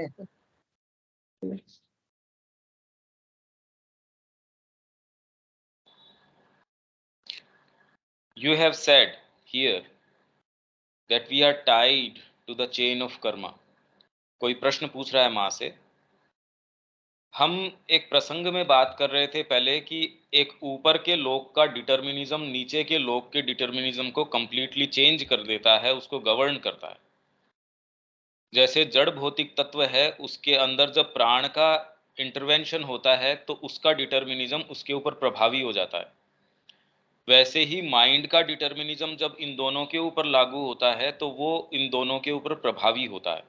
जाते हैं। You have said here that we are tied to the chain of karma. कोई प्रश्न पूछ रहा है माँ से। हम एक प्रसंग में बात कर रहे थे पहले कि एक ऊपर के लोक का डिटर्मिनिज्म नीचे के लोक के डिटर्मिनिज्म को कंप्लीटली चेंज कर देता है, उसको गवर्न करता है। जैसे जड़ भौतिक तत्व है, उसके अंदर जब प्राण का इंटरवेंशन होता है तो उसका डिटर्मिनिज्म उसके ऊपर प्रभावी हो जाता है। वैसे ही माइंड का डिटर्मिनिज्म जब इन दोनों के ऊपर लागू होता है तो वो इन दोनों के ऊपर प्रभावी होता है।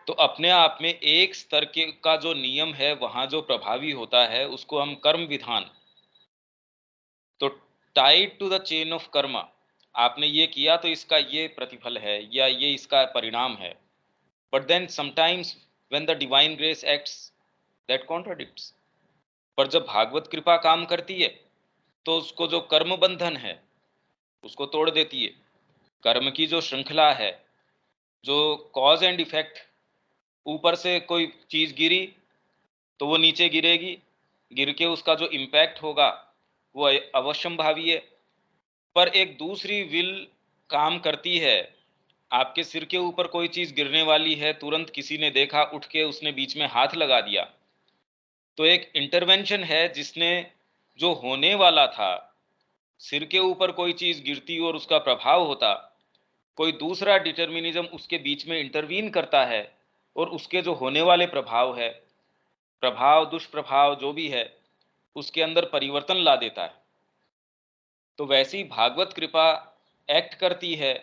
तो अपने आप में एक स्तर के का जो नियम है वहां जो प्रभावी होता है उसको हम कर्म विधान, तो tied to the chain of karma, आपने ये किया तो इसका ये प्रतिफल है या ये इसका परिणाम है। But then sometimes when the divine grace acts that contradicts. पर जब भागवत कृपा काम करती है तो उसको जो कर्म बंधन है उसको तोड़ देती है। कर्म की जो श्रृंखला है, जो कॉज एंड इफेक्ट, ऊपर से कोई चीज गिरी तो वो नीचे गिरेगी, गिर के उसका जो इम्पैक्ट होगा वो अवश्यंभावी है। पर एक दूसरी विल काम करती है। आपके सिर के ऊपर कोई चीज गिरने वाली है, तुरंत किसी ने देखा, उठ के उसने बीच में हाथ लगा दिया, तो एक इंटरवेंशन है जिसने जो होने वाला था, सिर के ऊपर कोई चीज गिरती और उसका प्रभाव होता, कोई दूसरा डिटर्मिनिज्म उसके बीच में इंटरवीन करता है और उसके जो होने वाले प्रभाव है, प्रभाव दुष्प्रभाव जो भी है, उसके अंदर परिवर्तन ला देता है। तो वैसी भागवत कृपा एक्ट करती है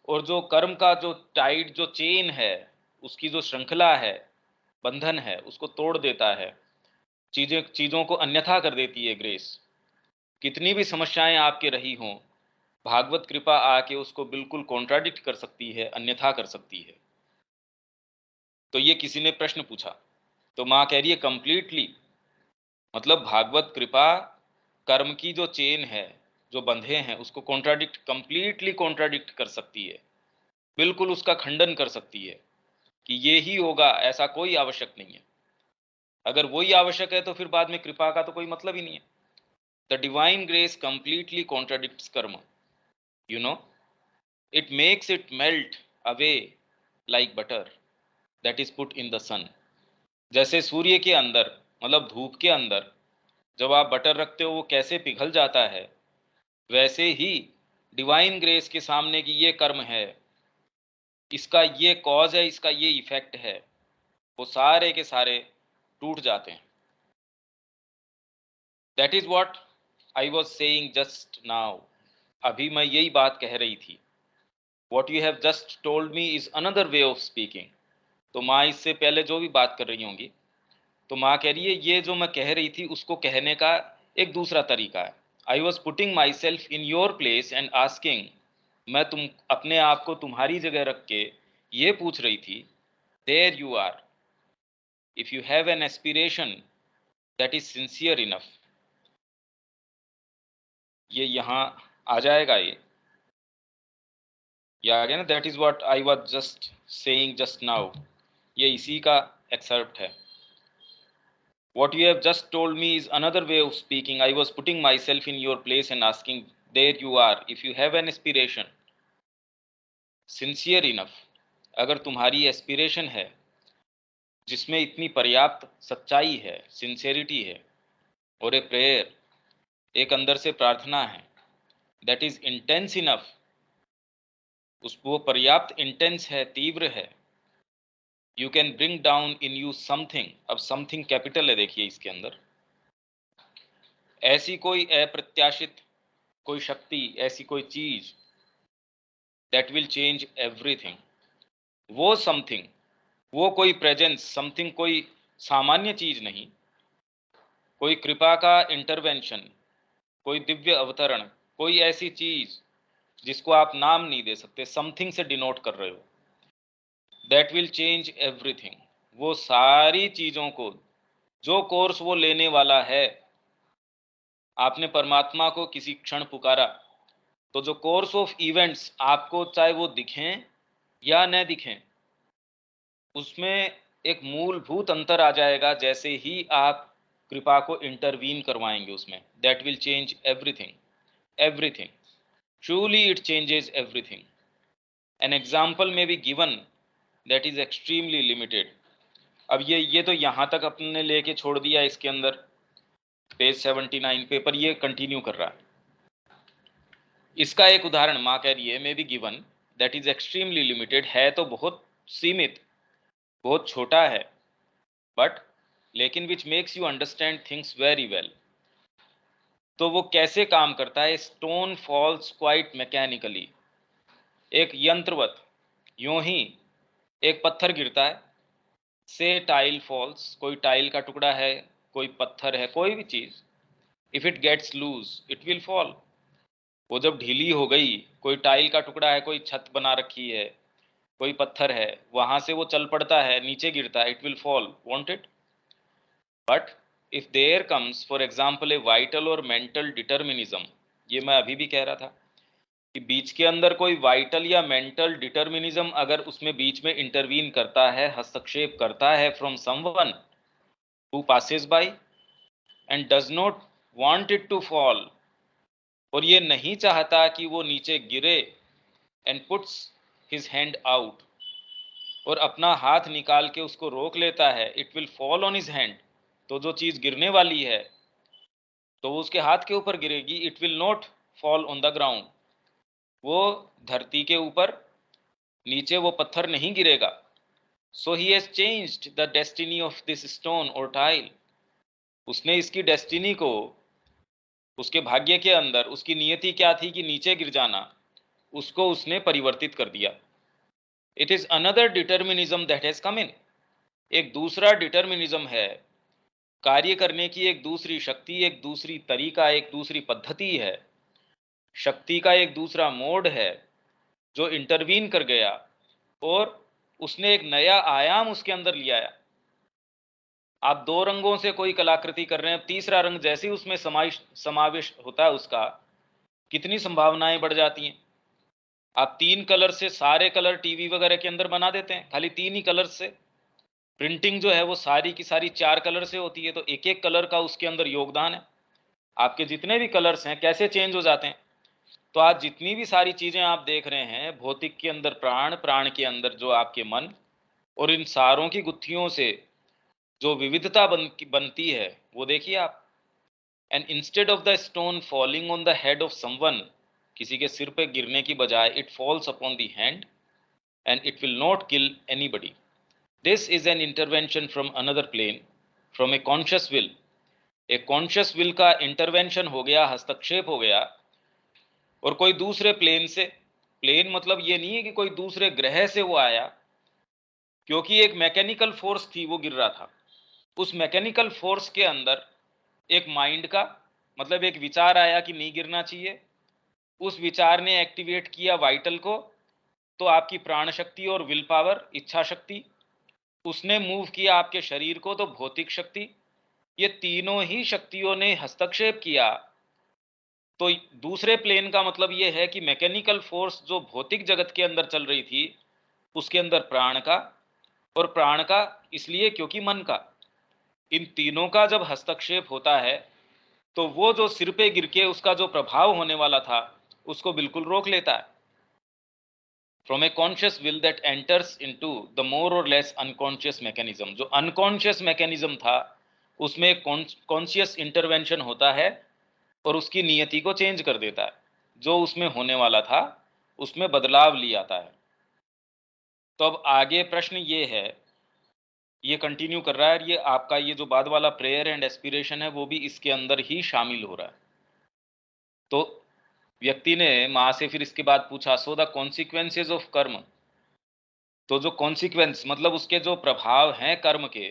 और जो कर्म का जो टाइड जो चेन है, उसकी जो श्रृंखला है, बंधन है, उसको तोड़ देता है। चीजों को अन्यथा कर देती है ग्रेस। कितनी भी समस्याएं आपके रही हों, भागवत कृपा आके उसको बिल्कुल कॉन्ट्राडिक्ट कर सकती है, अन्यथा कर सकती है। तो ये किसी ने प्रश्न पूछा, तो माँ कह रही है कंप्लीटली, मतलब भागवत कृपा कर्म की जो चेन है, जो बंधे हैं, उसको कंप्लीटली कॉन्ट्राडिक्ट कर सकती है, बिल्कुल उसका खंडन कर सकती है कि ये ही होगा, ऐसा कोई आवश्यक नहीं है। अगर वही आवश्यक है तो फिर बाद में कृपा का तो कोई मतलब ही नहीं है। The divine grace completely contradicts karma, you know, it makes it melt away like butter that is put in the sun. जैसे सूर्य के अंदर, मतलब धूप के अंदर जब आप बटर रखते हो वो कैसे पिघल जाता है, वैसे ही डिवाइन ग्रेस के सामने की ये कर्म है, इसका ये कॉज है, इसका ये इफेक्ट है, वो सारे के सारे टूट जाते हैं। That is what I was saying just now. अभी मैं यही बात कह रही थी। What you have just told me is another way of speaking. तो माँ इससे पहले जो भी बात कर रही होंगी, तो माँ कह रही है ये जो मैं कह रही थी उसको कहने का एक दूसरा तरीका है। I was putting my self in your place and asking, मैं तुम अपने आप को तुम्हारी जगह रख के ये पूछ रही थी, there you are, if you have an aspiration that is sincere enough. ये यहाँ आ जाएगा, ये आ गया ना। That is what I was just saying just now, ये इसी का एक्सर्प्ट है। What you have just told me is another way of speaking. I was putting myself in your place and asking, there you are, if you have an aspiration sincere enough, अगर तुम्हारी aspiration है जिसमें इतनी पर्याप्त सच्चाई है, sincerity है, और ए प्रेयर, एक अंदर से प्रार्थना है, दैट इज इंटेंस इनफ, उस वो पर्याप्त इंटेंस है, तीव्र है, you can bring down in you something. अब समथिंग कैपिटल है, देखिए इसके अंदर, ऐसी कोई अप्रत्याशित कोई शक्ति, ऐसी कोई चीज दैट विल चेंज एवरीथिंग। वो समथिंग, वो कोई प्रेजेंस, समथिंग कोई सामान्य चीज नहीं, कोई कृपा का इंटरवेंशन, कोई दिव्य अवतरण, कोई ऐसी चीज जिसको आप नाम नहीं दे सकते, समथिंग से डिनोट कर रहे हो, दैट विल चेंज एवरीथिंग। वो सारी चीजों को, जो कोर्स वो लेने वाला है, आपने परमात्मा को किसी क्षण पुकारा, तो जो कोर्स ऑफ इवेंट्स आपको चाहे वो दिखें या न दिखें, उसमें एक मूलभूत अंतर आ जाएगा जैसे ही आप कृपा को इंटरवीन करवाएंगे उसमें। That will change everything, everything, truly it changes everything. An example may be given that is extremely limited. अब ये तो यहाँ तक अपने लेके छोड़ दिया इसके अंदर पेज 79 पे, पर ये कंटिन्यू कर रहा है। इसका एक उदाहरण माँ कह रही है may be given that is extremely limited, है तो बहुत सीमित, बहुत छोटा है, बट लेकिन which makes you understand things very well. तो वो कैसे काम करता है? स्टोन फॉल्स क्वाइट मैकेनिकली, एक यंत्रवत यूं ही एक पत्थर गिरता है। से टाइल फॉल्स, कोई टाइल का टुकड़ा है, कोई पत्थर है, कोई भी चीज, if it gets loose it will fall. वो जब ढीली हो गई, कोई टाइल का टुकड़ा है, कोई छत बना रखी है, कोई पत्थर है, वहां से वो चल पड़ता है, नीचे गिरता है, it will fall, won't it. But if there comes for example a vital और मेंटल डिटर्मिनिज्म, ये मैं अभी भी कह रहा था कि बीच के अंदर कोई वाइटल या मेंटल डिटर्मिनिज्म अगर उसमें बीच में इंटरवीन करता है, हस्तक्षेप करता है from someone who passes by and does not want it to fall, और ये नहीं चाहता कि वो नीचे गिरे, and puts his hand out, और अपना हाथ निकाल के उसको रोक लेता है, it will fall on his hand. तो जो चीज गिरने वाली है तो वो उसके हाथ के ऊपर गिरेगी, it will not fall on the ground. वो धरती के ऊपर नीचे वो पत्थर नहीं गिरेगा। So he has changed the destiny of this stone और टाइल। उसने इसकी डेस्टिनी को, उसके भाग्य के अंदर उसकी नियति क्या थी कि नीचे गिर जाना, उसको उसने परिवर्तित कर दिया। It is another determinism that has come in, एक दूसरा डिटर्मिनिज्म है, कार्य करने की एक दूसरी शक्ति, एक दूसरी तरीका, एक दूसरी पद्धति है, शक्ति का एक दूसरा मोड है जो इंटरवीन कर गया और उसने एक नया आयाम उसके अंदर लिया है। आप दो रंगों से कोई कलाकृति कर रहे हैं, तीसरा रंग जैसे ही उसमें समावेश होता है उसका, कितनी संभावनाएं बढ़ जाती हैं। आप 3 कलर से सारे कलर टीवी वगैरह के अंदर बना देते हैं, खाली 3 ही कलर से। प्रिंटिंग जो है वो सारी की सारी 4 कलर से होती है, तो एक एक कलर का उसके अंदर योगदान है। आपके जितने भी कलर्स हैं कैसे चेंज हो जाते हैं। तो आज जितनी भी सारी चीजें आप देख रहे हैं, भौतिक के अंदर प्राण, प्राण के अंदर जो आपके मन, और इन सारों की गुत्थियों से जो विविधता बनती है वो देखिए आप। And instead of the stone falling on the head of someone, किसी के सिर पे गिरने की बजाय it falls upon the hand and it will not kill anybody. This is an intervention from another plane, from a conscious will. एक conscious will का intervention हो गया, हस्तक्षेप हो गया, और कोई दूसरे प्लेन से, प्लेन मतलब ये नहीं है कि कोई दूसरे ग्रह से वो आया, क्योंकि एक मैकेनिकल फोर्स थी वो गिर रहा था। उस मैकेनिकल फोर्स के अंदर एक माइंड का, मतलब एक विचार आया कि नहीं गिरना चाहिए, उस विचार ने एक्टिवेट किया वाइटल को, तो आपकी प्राण शक्ति और विल पावर, इच्छा शक्ति, उसने मूव किया आपके शरीर को, तो भौतिक शक्ति, ये तीनों ही शक्तियों ने हस्तक्षेप किया। तो दूसरे प्लेन का मतलब ये है कि मैकेनिकल फोर्स जो भौतिक जगत के अंदर चल रही थी, उसके अंदर प्राण का, और प्राण का इसलिए क्योंकि मन का, इन तीनों का जब हस्तक्षेप होता है तो वो जो सिर पे गिर के उसका जो प्रभाव होने वाला था उसको बिल्कुल रोक लेता है। From a conscious will that enters into the more और लेस अनकॉन्शियस मैकेनिज्म, जो अनकॉन्शियस मैकेनिज्म था उसमें कॉन्शियस इंटरवेंशन होता है और उसकी नियति को चेंज कर देता है, जो उसमें होने वाला था उसमें बदलाव ले आता है। तो अब आगे प्रश्न ये है, ये कंटिन्यू कर रहा है, ये आपका ये जो बाद वाला प्रेयर एंड एस्पिरेशन है वो भी इसके अंदर ही शामिल हो रहा है। तो व्यक्ति ने माँ से फिर इसके बाद पूछा, सो द कॉन्सिक्वेंसेज ऑफ कर्म, तो जो कॉन्सिक्वेंस मतलब उसके जो प्रभाव हैं कर्म के,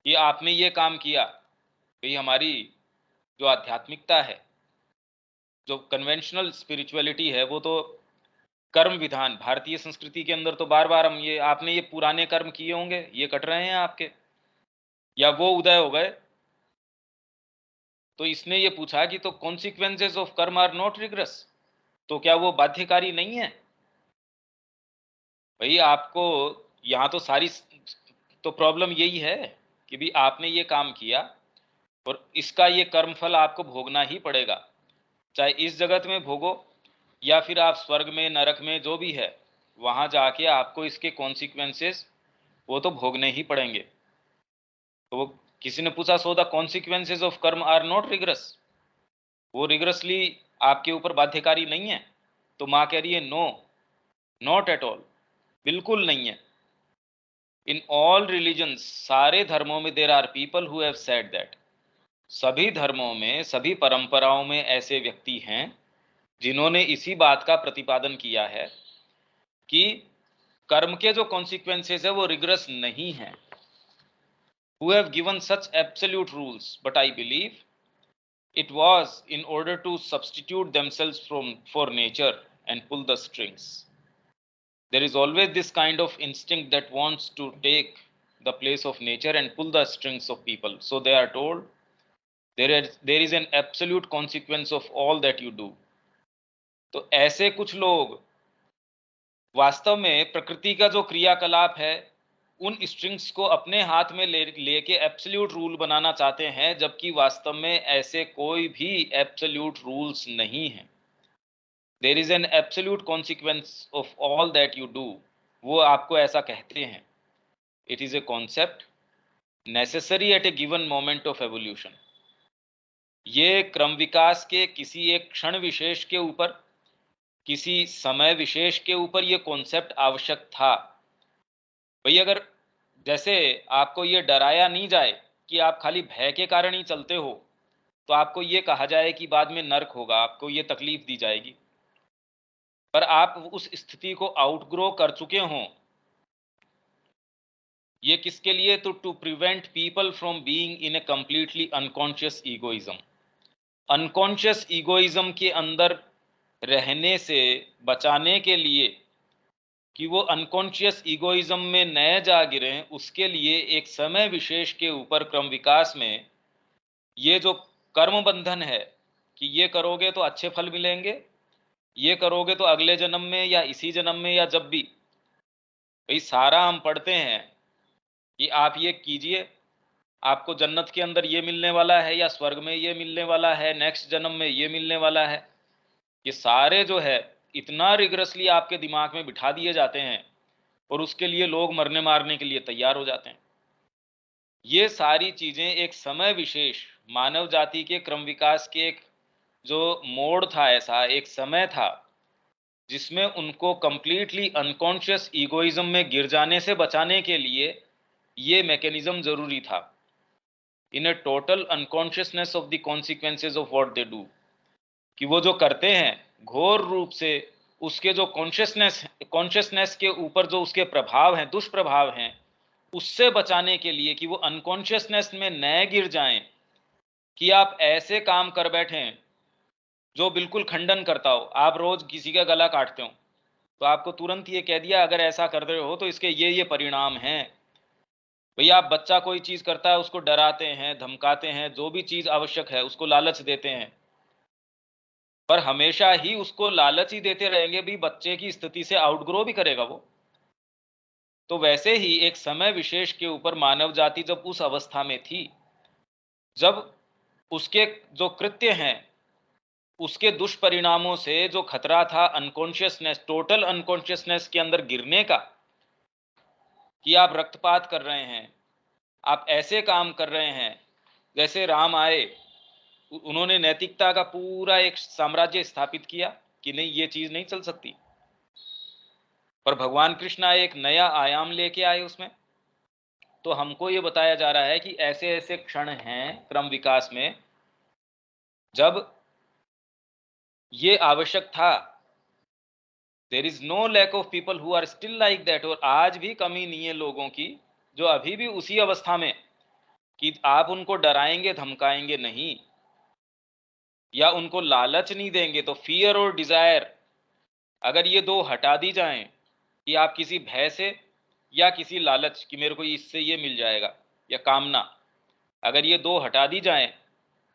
ये आपने ये काम किया, भाई हमारी जो आध्यात्मिकता है, जो कन्वेंशनल स्पिरिचुअलिटी है, वो तो कर्म विधान भारतीय संस्कृति के अंदर तो बार बार हम ये, आपने ये पुराने कर्म किए होंगे, ये कट रहे हैं आपके, या वो उदय हो गए। तो इसने ये पूछा कि तो कॉन्सिक्वेंसेज ऑफ कर्म आर नॉट रिग्रेस, तो क्या वो बाध्यकारी नहीं है? भाई आपको यहाँ तो सारी तो प्रॉब्लम यही है कि भी आपने ये काम किया और इसका ये कर्मफल आपको भोगना ही पड़ेगा, चाहे इस जगत में भोगो या फिर आप स्वर्ग में, नरक में, जो भी है, वहां जाके आपको इसके कॉन्सिक्वेंसेस वो तो भोगने ही पड़ेंगे। तो वो किसी ने पूछा, सो द कॉन्सिक्वेंसेस ऑफ कर्म आर नॉट रिग्रेस, वो रिग्रेसली आपके ऊपर बाध्यकारी नहीं है? तो माँ कह रही है नो, नॉट एट ऑल, बिल्कुल नहीं है। इन ऑल रिलीजन्स, सारे धर्मों में there are people who have said that, सभी धर्मों में, सभी परंपराओं में ऐसे व्यक्ति हैं जिन्होंने इसी बात का प्रतिपादन किया है कि कर्म के जो कॉन्सिक्वेंसेस है वो रिग्रेस नहीं है। Who have given such absolute rules, but I believe it was in order to substitute themselves for nature and pull the strings. There is always this kind of instinct that wants to take the place of nature and pull the strings of people. So they are told there is an absolute consequence of all that you do. तो ऐसे कुछ लोग वास्तव में प्रकृति का जो क्रियाकलाप है उन स्ट्रिंग्स को अपने हाथ में लेके एब्सोल्यूट रूल बनाना चाहते हैं, जबकि वास्तव में ऐसे कोई भी एब्सोल्यूट रूल्स नहीं हैं। There is an absolute consequence of all that you do, वो आपको ऐसा कहते हैं। It is a concept necessary at a given moment of evolution. ये क्रम विकास के किसी एक क्षण विशेष के ऊपर, किसी समय विशेष के ऊपर ये कॉन्सेप्ट आवश्यक था। भाई अगर जैसे आपको ये डराया नहीं जाए कि आप खाली भय के कारण ही चलते हो, तो आपको ये कहा जाए कि बाद में नर्क होगा, आपको ये तकलीफ दी जाएगी, पर आप उस स्थिति को आउटग्रो कर चुके हों, ये किसके लिए? तो to prevent people from being in a completely unconscious egoism. Unconscious egoism के अंदर रहने से बचाने के लिए कि वो अनकॉन्शियस ईगोइज्म में न जा गिरें, उसके लिए एक समय विशेष के ऊपर क्रम विकास में ये जो कर्म बंधन है कि ये करोगे तो अच्छे फल मिलेंगे, ये करोगे तो अगले जन्म में या इसी जन्म में या जब भी, भाई सारा हम पढ़ते हैं कि आप ये कीजिए, आपको जन्नत के अंदर ये मिलने वाला है या स्वर्ग में ये मिलने वाला है, नेक्स्ट जन्म में ये मिलने वाला है। ये सारे जो है इतना रिगरसली आपके दिमाग में बिठा दिए जाते हैं और उसके लिए लोग मरने मारने के लिए तैयार हो जाते हैं। ये सारी चीजें एक समय विशेष मानव जाति के क्रम विकास के एक जो मोड़ था, ऐसा एक समय था जिसमें उनको कंप्लीटली अनकॉन्शियस ईगोइज्म में गिर जाने से बचाने के लिए ये मैकेनिज्म जरूरी था। In a total unconsciousness of the consequences of what they do, कि वो जो करते हैं घोर रूप से उसके जो कॉन्शियसनेस के ऊपर जो उसके प्रभाव हैं, दुष्प्रभाव हैं, उससे बचाने के लिए कि वो अनकॉन्शियसनेस में न गिर जाएं कि आप ऐसे काम कर बैठें जो बिल्कुल खंडन करता हो। आप रोज किसी का गला काटते हो तो आपको तुरंत ये कह दिया अगर ऐसा कर रहे हो तो इसके ये परिणाम हैं। भैया आप बच्चा कोई चीज करता है उसको डराते हैं, धमकाते हैं, जो भी चीज आवश्यक है उसको लालच देते हैं, पर हमेशा ही उसको लालच ही देते रहेंगे भी, बच्चे की स्थिति से आउटग्रो भी करेगा वो। तो वैसे ही एक समय विशेष के ऊपर मानव जाति जब उस अवस्था में थी जब उसके जो कृत्य हैं उसके दुष्परिणामों से जो खतरा था अनकॉन्शियसनेस, टोटल अनकॉन्शियसनेस के अंदर गिरने का, कि आप रक्तपात कर रहे हैं, आप ऐसे काम कर रहे हैं। जैसे राम आए, उन्होंने नैतिकता का पूरा एक साम्राज्य स्थापित किया कि नहीं ये चीज नहीं चल सकती, पर भगवान कृष्ण आए, एक नया आयाम लेके आए उसमें। तो हमको ये बताया जा रहा है कि ऐसे ऐसे क्षण हैं क्रम विकास में जब ये आवश्यक था। There is no lack of people who are still like that, और आज भी कमी नहीं है लोगों की जो अभी भी उसी अवस्था में कि आप उनको डराएंगे धमकाएंगे नहीं या उनको लालच नहीं देंगे, तो फियर और डिजायर अगर ये दो हटा दी जाएं कि आप किसी भय से या किसी लालच कि मेरे को इससे ये मिल जाएगा या कामना, अगर ये दो हटा दी जाएं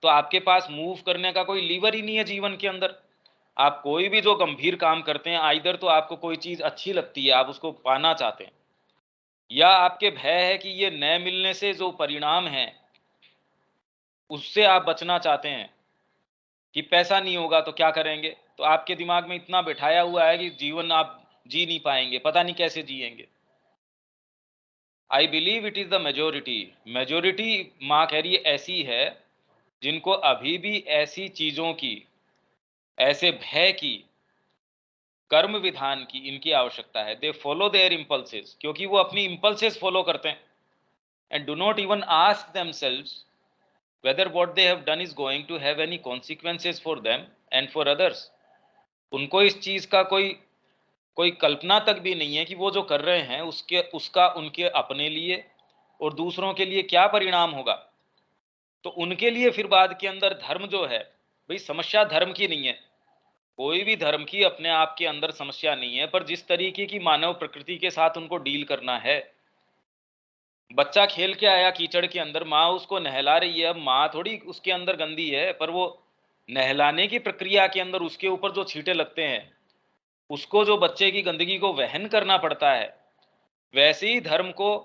तो आपके पास मूव करने का कोई लीवर ही नहीं है जीवन के अंदर। आप कोई भी जो गंभीर काम करते हैं आइदर तो आपको कोई चीज अच्छी लगती है, आप उसको पाना चाहते हैं, या आपके भय है कि ये न मिलने से जो परिणाम है उससे आप बचना चाहते हैं कि पैसा नहीं होगा तो क्या करेंगे, तो आपके दिमाग में इतना बिठाया हुआ है कि जीवन आप जी नहीं पाएंगे, पता नहीं कैसे जिएंगे। I believe it is the majority. Majority माँ कह रही है ऐसी है जिनको अभी भी ऐसी चीजों की, ऐसे भय की, कर्म विधान की इनकी आवश्यकता है। दे फॉलो देयर इम्पल्सेस, क्योंकि वो अपनी इम्पल्सेस फॉलो करते हैं, and do not even ask themselves whether what they have done is going to have any consequences for them and for others। उनको इस चीज का कोई कोई कल्पना तक भी नहीं है कि वो जो कर रहे हैं उसका उनके अपने लिए और दूसरों के लिए क्या परिणाम होगा। तो उनके लिए फिर बाद के अंदर धर्म जो है, भाई समस्या धर्म की नहीं है, कोई भी धर्म की अपने आप के अंदर समस्या नहीं है, पर जिस तरीके की मानव प्रकृति के साथ उनको डील करना है। बच्चा खेल के आया कीचड़ के अंदर, माँ उसको नहला रही है, अब माँ थोड़ी उसके अंदर गंदी है, पर वो नहलाने की प्रक्रिया के अंदर उसके ऊपर जो छींटे लगते हैं, उसको जो बच्चे की गंदगी को वहन करना पड़ता है, वैसे ही धर्म को,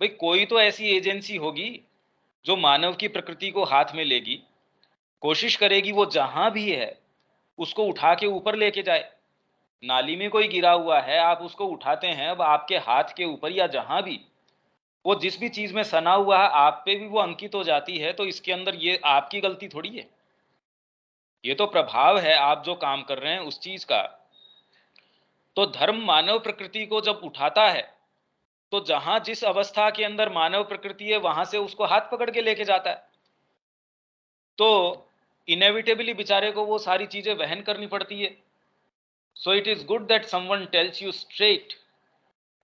भाई कोई तो ऐसी एजेंसी होगी जो मानव की प्रकृति को हाथ में लेगी, कोशिश करेगी वो जहां भी है उसको उठा के ऊपर लेके जाए। नाली में कोई गिरा हुआ है, आप उसको उठाते हैं, अब आपके हाथ के ऊपर या जहां भी वो जिस भी चीज में सना हुआ है आप पे भी वो अंकित हो जाती है, तो इसके अंदर ये आपकी गलती थोड़ी है, ये तो प्रभाव है आप जो काम कर रहे हैं उस चीज का। तो धर्म मानव प्रकृति को जब उठाता है तो जहां जिस अवस्था के अंदर मानव प्रकृति है वहां से उसको हाथ पकड़ के लेके जाता है। तो इनेविटेबली बेचारे को वो सारी चीजें वहन करनी पड़ती है। So it is good that someone tells you straight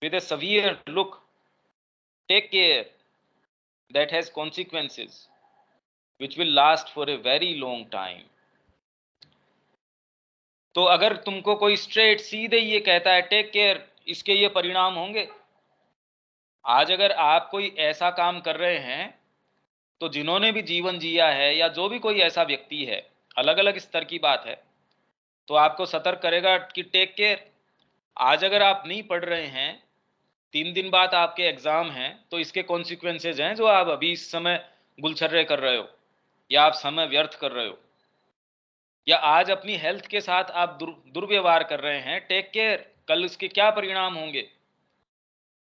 with a severe look, take care, that has consequences which will last for a very long time। तो अगर तुमको कोई स्ट्रेट सीधे ये कहता है टेक केयर, इसके ये परिणाम होंगे। आज अगर आप कोई ऐसा काम कर रहे हैं तो जिन्होंने भी जीवन जिया है या जो भी कोई ऐसा व्यक्ति है, अलग अलग स्तर की बात है, तो आपको सतर्क करेगा कि टेक केयर। आज अगर आप नहीं पढ़ रहे हैं, 3 दिन बाद आपके एग्जाम हैं, तो इसके कॉन्सिक्वेंसेज हैं जो आप अभी इस समय गुलछर्रे कर रहे हो या आप समय व्यर्थ कर रहे हो, या आज अपनी हेल्थ के साथ आप दुर्व्यवहार कर रहे हैं, टेक केयर, कल इसके क्या परिणाम होंगे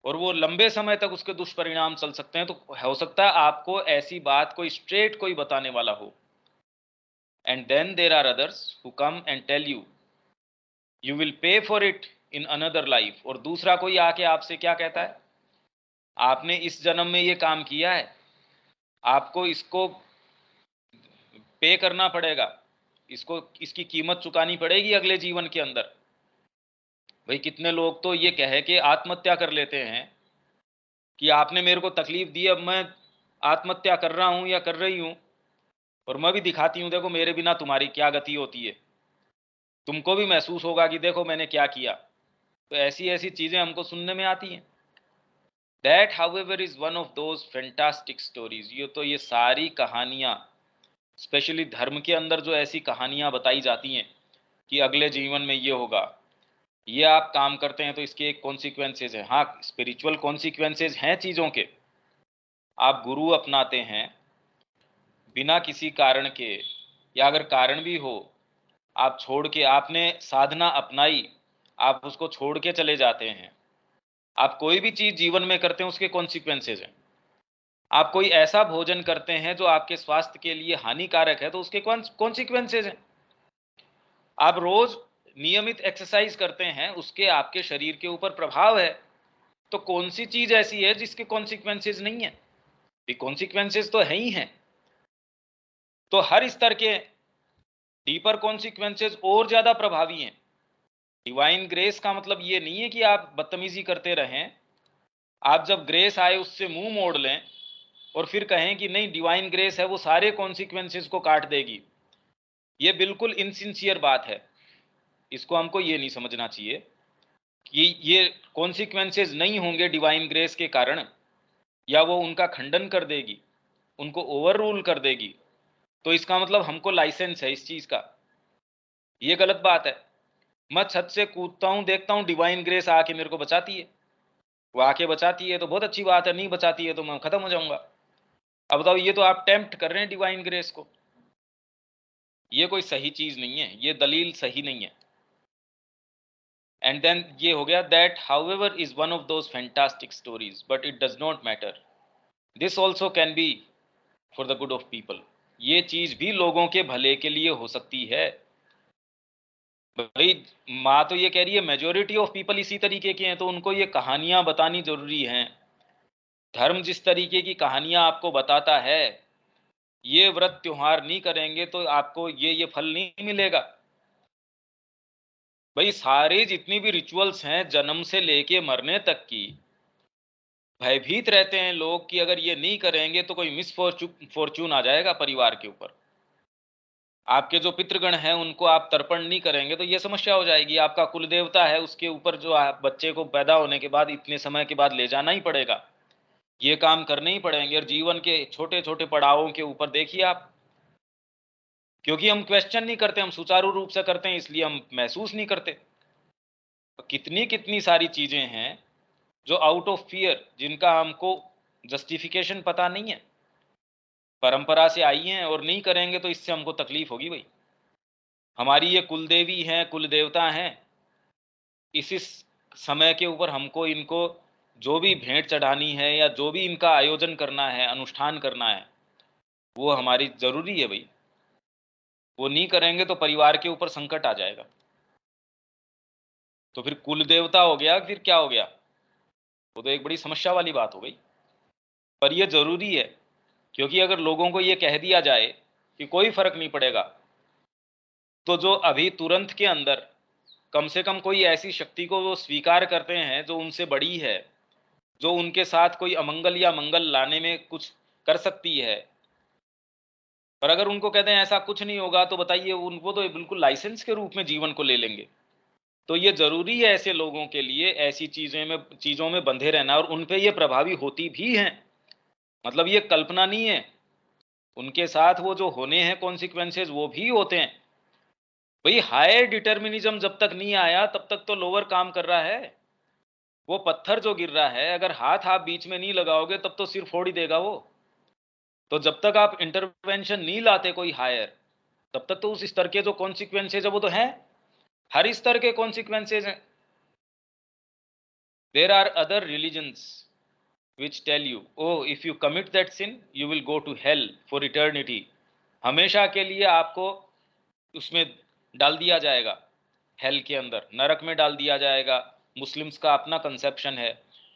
और वो लंबे समय तक उसके दुष्परिणाम चल सकते हैं। तो हो सकता है आपको ऐसी बात कोई स्ट्रेट कोई बताने वाला हो, and then there are others who come and tell you will pay for it in another life. और दूसरा कोई आके आपसे क्या कहता है, आपने इस जन्म में ये काम किया है, आपको इसको पे करना पड़ेगा, इसको इसकी कीमत चुकानी पड़ेगी अगले जीवन के अंदर। भाई कितने लोग तो ये कह के आत्महत्या कर लेते हैं कि आपने मेरे को तकलीफ दी, अब मैं आत्महत्या कर रहा हूं या कर रही हूं, और मैं भी दिखाती हूं देखो मेरे बिना तुम्हारी क्या गति होती है, तुमको भी महसूस होगा कि देखो मैंने क्या किया। तो ऐसी ऐसी चीजें हमको सुनने में आती हैं। That however is one of those fantastic stories. ये सारी कहानियां, स्पेशली धर्म के अंदर जो ऐसी कहानियां बताई जाती हैं कि अगले जीवन में ये होगा, ये आप काम करते हैं तो इसके एक कॉन्सिक्वेंसेज हैं। हाँ, स्पिरिचुअल कॉन्सिक्वेंसेज हैं चीज़ों के। आप गुरु अपनाते हैं बिना किसी कारण के, या अगर कारण भी हो आप छोड़ के, आपने साधना अपनाई, आप उसको छोड़ के चले जाते हैं। आप कोई भी चीज़ जीवन में करते हैं उसके कॉन्सिक्वेंसेज हैं। आप कोई ऐसा भोजन करते हैं जो आपके स्वास्थ्य के लिए हानिकारक है, तो उसके कॉन्सिक्वेंसेज हैं। आप रोज नियमित एक्सरसाइज करते हैं, उसके आपके शरीर के ऊपर प्रभाव है। तो कौन सी चीज ऐसी है जिसके कॉन्सिक्वेंसेज नहीं है? ये कॉन्सिक्वेंसेज तो है ही हैं। तो हर स्तर के डीपर कॉन्सिक्वेंसेज और ज्यादा प्रभावी हैं। डिवाइन ग्रेस का मतलब ये नहीं है कि आप बदतमीजी करते रहें, आप जब ग्रेस आए उससे मुंह मोड़ लें और फिर कहें कि नहीं डिवाइन ग्रेस है वो सारे कॉन्सिक्वेंसेज को काट देगी। ये बिल्कुल इनसिंसियर बात है। इसको हमको ये नहीं समझना चाहिए कि ये कॉन्सिक्वेंसेज नहीं होंगे डिवाइन ग्रेस के कारण, या वो उनका खंडन कर देगी, उनको ओवर रूल कर देगी, तो इसका मतलब हमको लाइसेंस है इस चीज का। ये गलत बात है। मैं छत से कूदता हूं, देखता हूं डिवाइन ग्रेस आके मेरे को बचाती है, वो आके बचाती है तो बहुत अच्छी बात है, नहीं बचाती है तो मैं खत्म हो जाऊंगा। अब बताओ, ये तो आप टेम्प्ट कर रहे हैं डिवाइन ग्रेस को। ये कोई सही चीज नहीं है, ये दलील सही नहीं है। एंड देन ये हो गया that however is one of those fantastic stories but it does not matter, this also can be for the good of people. ये चीज भी लोगों के भले के लिए हो सकती है। भाई, माँ तो ये कह रही है मेजोरिटी ऑफ पीपल इसी तरीके के हैं, तो उनको ये कहानियां बतानी जरूरी हैं। धर्म जिस तरीके की कहानियां आपको बताता है, ये व्रत त्योहार नहीं करेंगे तो आपको ये फल नहीं मिलेगा। भाई, सारे जितनी भी रिचुअल्स हैं जन्म से लेके मरने तक की, भयभीत रहते हैं लोग कि अगर ये नहीं करेंगे तो कोई मिस फॉर्चून आ जाएगा परिवार के ऊपर। आपके जो पितृगण हैं उनको आप तर्पण नहीं करेंगे तो ये समस्या हो जाएगी। आपका कुल देवता है, उसके ऊपर जो बच्चे को पैदा होने के बाद इतने समय के बाद ले जाना ही पड़ेगा, ये काम करने ही पड़ेंगे। और जीवन के छोटे छोटे पड़ावों के ऊपर देखिए आप, क्योंकि हम क्वेश्चन नहीं करते, हम सुचारू रूप से करते हैं, इसलिए हम महसूस नहीं करते। कितनी कितनी सारी चीजें हैं जो आउट ऑफ फियर, जिनका हमको जस्टिफिकेशन पता नहीं है, परंपरा से आई हैं, और नहीं करेंगे तो इससे हमको तकलीफ होगी। भाई, हमारी ये कुल देवी हैं, कुल देवता हैं, इसी समय के ऊपर हमको इनको जो भी भेंट चढ़ानी है या जो भी इनका आयोजन करना है, अनुष्ठान करना है, वो हमारी जरूरी है। भाई, वो नहीं करेंगे तो परिवार के ऊपर संकट आ जाएगा। तो फिर कुल देवता हो गया, फिर क्या हो गया? वो तो एक बड़ी समस्या वाली बात हो गई। पर ये जरूरी है, क्योंकि अगर लोगों को ये कह दिया जाए कि कोई फर्क नहीं पड़ेगा, तो जो अभी तुरंत के अंदर कम से कम कोई ऐसी शक्ति को वो स्वीकार करते हैं जो उनसे बड़ी है, जो उनके साथ कोई अमंगल या मंगल लाने में कुछ कर सकती है, पर अगर उनको कहते हैं ऐसा कुछ नहीं होगा, तो बताइए उनको तो बिल्कुल लाइसेंस के रूप में जीवन को ले लेंगे। तो ये जरूरी है ऐसे लोगों के लिए ऐसी चीजों में बंधे रहना, और उन पे ये प्रभावी होती भी हैं। मतलब ये कल्पना नहीं है, उनके साथ वो जो होने हैं कॉन्सिक्वेंसेज वो भी होते हैं। भाई, हायर डिटर्मिनिज्म जब तक नहीं आया तब तक तो लोअर काम कर रहा है। वो पत्थर जो गिर रहा है, अगर हाथ आप बीच में नहीं लगाओगे तब तो सिर फोड़ ही देगा वो। तो जब तक आप इंटरवेंशन नहीं लाते कोई हायर, तब तक तो उस स्तर के जो कॉन्सिक्वेंसेज है वो तो हैं, हर स्तर के कॉन्सिक्वेंसेज हैं। There are other religions which tell you, oh, if you commit that sin you will go to hell for eternity, हमेशा के लिए आपको उसमें डाल दिया जाएगा, हेल के अंदर, नरक में डाल दिया जाएगा। मुस्लिम्स का अपना कंसेप्शन है,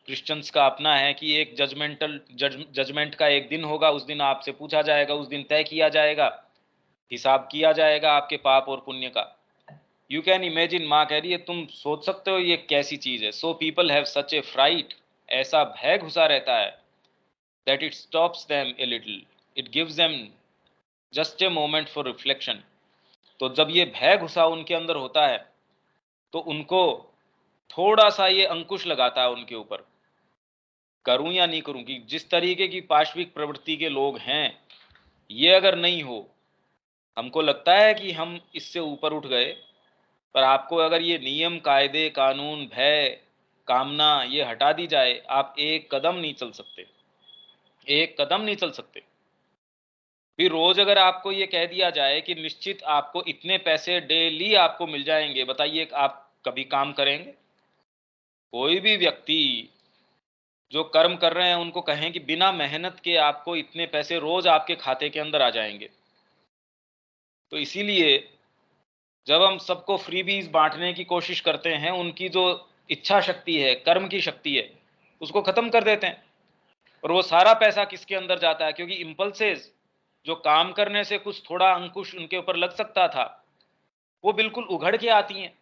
क्रिश्चियंस का अपना है कि एक जजमेंट का एक दिन होगा, उस दिन आपसे पूछा जाएगा, उस दिन तय किया जाएगा, हिसाब किया जाएगा आपके पाप और पुण्य का। यू कैन इमेजिन, माँ कह रही है, तुम सोच सकते हो ये कैसी चीज है। So people have such a fright, ऐसा भय घुसा रहता है, that it stops them a little, it gives them just a moment for reflection. तो जब ये भय घुसा उनके अंदर होता है, तो उनको थोड़ा सा ये अंकुश लगाता है उनके ऊपर, करूं या नहीं करूं, कि जिस तरीके की पाश्विक प्रवृत्ति के लोग हैं, ये अगर नहीं हो, हमको लगता है कि हम इससे ऊपर उठ गए, पर आपको अगर ये नियम, कायदे, कानून, भय, कामना ये हटा दी जाए, आप एक कदम नहीं चल सकते, एक कदम नहीं चल सकते। फिर रोज अगर आपको ये कह दिया जाए कि निश्चित आपको इतने पैसे डेली आपको मिल जाएंगे, बताइए आप कभी काम करेंगे? कोई भी व्यक्ति जो कर्म कर रहे हैं उनको कहें कि बिना मेहनत के आपको इतने पैसे रोज आपके खाते के अंदर आ जाएंगे। तो इसीलिए जब हम सबको फ्रीबीज बांटने की कोशिश करते हैं, उनकी जो इच्छा शक्ति है, कर्म की शक्ति है, उसको खत्म कर देते हैं। और वो सारा पैसा किसके अंदर जाता है? क्योंकि इम्पल्सेस, जो काम करने से कुछ थोड़ा अंकुश उनके ऊपर लग सकता था, वो बिल्कुल उघड़ के आती हैं,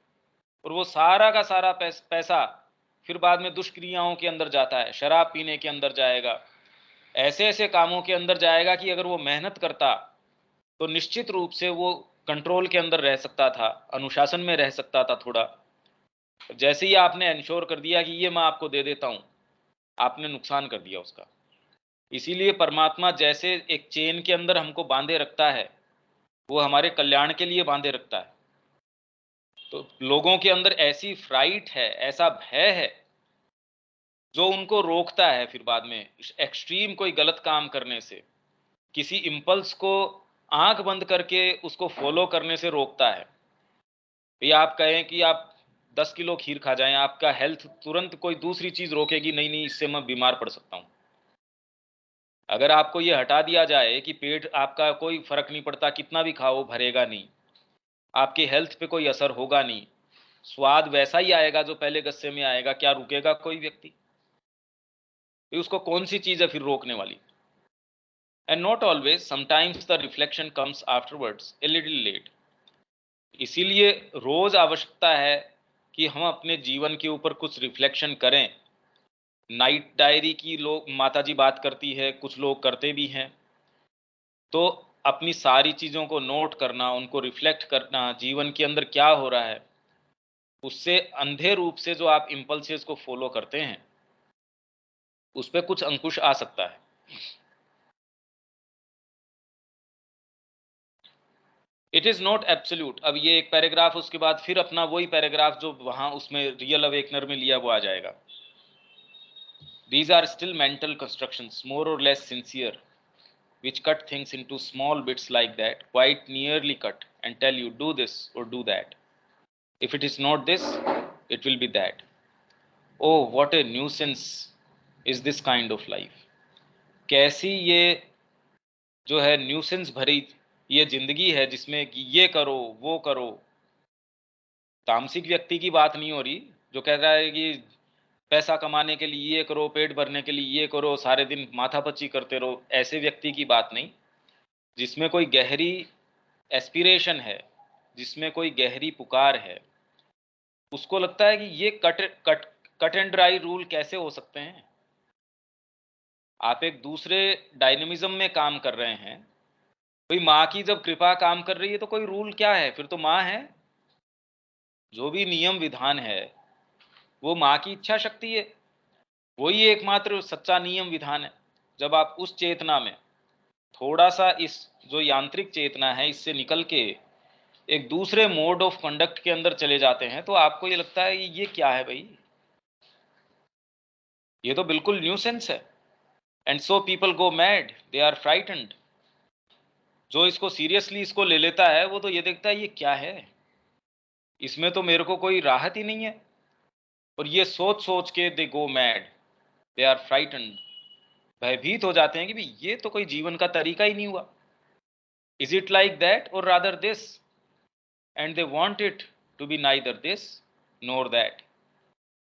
और वो सारा का सारा पैसा फिर बाद में दुष्क्रियाओं के अंदर जाता है, शराब पीने के अंदर जाएगा, ऐसे ऐसे कामों के अंदर जाएगा कि अगर वो मेहनत करता तो निश्चित रूप से वो कंट्रोल के अंदर रह सकता था, अनुशासन में रह सकता था थोड़ा। जैसे ही आपने इंश्योर कर दिया कि ये मैं आपको दे देता हूं, आपने नुकसान कर दिया उसका। इसीलिए परमात्मा जैसे एक चेन के अंदर हमको बांधे रखता है, वो हमारे कल्याण के लिए बांधे रखता है। तो लोगों के अंदर ऐसी फ्राइट है, ऐसा भय है जो उनको रोकता है फिर बाद में एक्सट्रीम कोई गलत काम करने से, किसी इम्पल्स को आंख बंद करके उसको फॉलो करने से रोकता है। या आप कहें कि आप 10 किलो खीर खा जाएं, आपका हेल्थ तुरंत कोई दूसरी चीज रोकेगी, नहीं नहीं इससे मैं बीमार पड़ सकता हूं। अगर आपको ये हटा दिया जाए कि पेट आपका कोई फर्क नहीं पड़ता, कितना भी खाओ भरेगा नहीं, आपकी हेल्थ पे कोई असर होगा नहीं, स्वाद वैसा ही आएगा जो पहले गस्से में आएगा, क्या रुकेगा कोई व्यक्ति? ये उसको कौन सी चीज है फिर रोकने वाली? And not always, sometimes the reflection comes afterwards a little late. इसीलिए रोज आवश्यकता है कि हम अपने जीवन के ऊपर कुछ रिफ्लेक्शन करें। नाइट डायरी की लोग माताजी बात करती है, कुछ लोग करते भी हैं। तो अपनी सारी चीज़ों को नोट करना, उनको रिफ्लेक्ट करना, जीवन के अंदर क्या हो रहा है, उससे अंधे रूप से जो आप इम्पल्सेस को फॉलो करते हैं, उस पे कुछ अंकुश आ सकता है। It is not absolute. अब ये एक पैराग्राफ, उसके बाद फिर अपना वही पैराग्राफ जो वहाँ उसमें रियल अवेकनर में लिया वो आ जाएगा। These are still mental constructions, more or less sincere, which cut things into small bits like that, quite nearly cut, and tell you do this or do that. If it is not this, it will be that. Oh, what a nuisance is this kind of life. कैसी ये जो है nuisance भरी ये जिंदगी है, जिसमें कि ये करो वो करो। तामसिक व्यक्ति की बात नहीं हो रही जो कह रहा है कि पैसा कमाने के लिए ये करो, पेट भरने के लिए ये करो, सारे दिन माथापच्ची करते रहो, ऐसे व्यक्ति की बात नहीं। जिसमें कोई गहरी एस्पिरेशन है, जिसमें कोई गहरी पुकार है, उसको लगता है कि ये कट एंड ड्राई रूल कैसे हो सकते हैं। आप एक दूसरे डायनेमिज्म में काम कर रहे हैं। भाई माँ की जब कृपा काम कर रही है तो कोई रूल क्या है, फिर तो माँ है। जो भी नियम विधान है वो माँ की इच्छा शक्ति है, वही एकमात्र सच्चा नियम विधान है। जब आप उस चेतना में थोड़ा सा इस जो यांत्रिक चेतना है इससे निकल के एक दूसरे मोड ऑफ कंडक्ट के अंदर चले जाते हैं, तो आपको ये लगता है ये क्या है भाई, ये तो बिल्कुल न्यूसेंस है। And so people go mad, they are frightened. जो इसको सीरियसली इसको ले लेता है वो तो ये देखता है ये क्या है, इसमें तो मेरे को कोई राहत ही नहीं है। और ये सोच सोच के they go mad, they are frightened. भयभीत हो जाते हैं कि भाई ये तो कोई जीवन का तरीका ही नहीं हुआ। Is it like that or rather this? And they want it to be neither this nor that.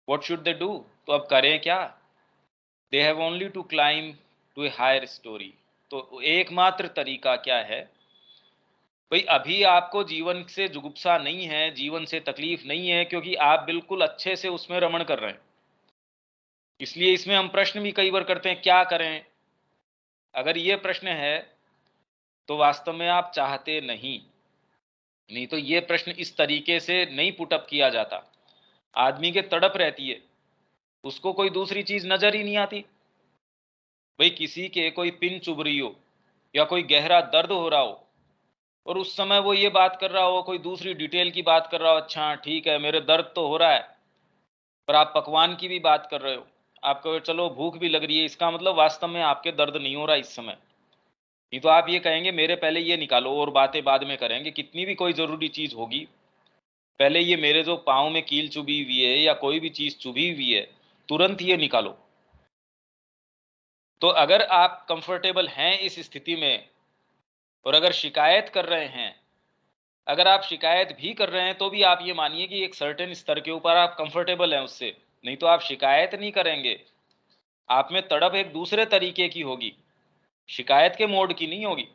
What should they do? तो अब करें क्या? They have only to climb to a higher storey. तो एकमात्र तरीका क्या है? भाई अभी आपको जीवन से जुगुप्सा नहीं है, जीवन से तकलीफ नहीं है, क्योंकि आप बिल्कुल अच्छे से उसमें रमण कर रहे हैं। इसलिए इसमें हम प्रश्न भी कई बार करते हैं क्या करें। अगर ये प्रश्न है तो वास्तव में आप चाहते नहीं तो ये प्रश्न इस तरीके से नहीं पुटअप किया जाता। आदमी के तड़प रहती है, उसको कोई दूसरी चीज नजर ही नहीं आती। भाई किसी के कोई पिन चुभ रही हो या कोई गहरा दर्द हो रहा हो और उस समय वो ये बात कर रहा हो, कोई दूसरी डिटेल की बात कर रहा हो, अच्छा ठीक है मेरे दर्द तो हो रहा है, पर आप पकवान की भी बात कर रहे हो, आपको चलो भूख भी लग रही है, इसका मतलब वास्तव में आपके दर्द नहीं हो रहा इस समय। नहीं तो आप ये कहेंगे मेरे पहले ये निकालो और बातें बाद में करेंगे, कितनी भी कोई ज़रूरी चीज़ होगी, पहले ये मेरे जो पाँव में कील चुभी हुई है या कोई भी चीज़ चुभी हुई है तुरंत ये निकालो। तो अगर आप कंफर्टेबल हैं इस स्थिति में और अगर शिकायत कर रहे हैं, अगर आप शिकायत भी कर रहे हैं तो भी आप ये मानिए कि एक सर्टेन स्तर के ऊपर आप कंफर्टेबल हैं उससे, नहीं तो आप शिकायत नहीं करेंगे। आप में तड़प एक दूसरे तरीके की होगी, शिकायत के मोड की नहीं होगी।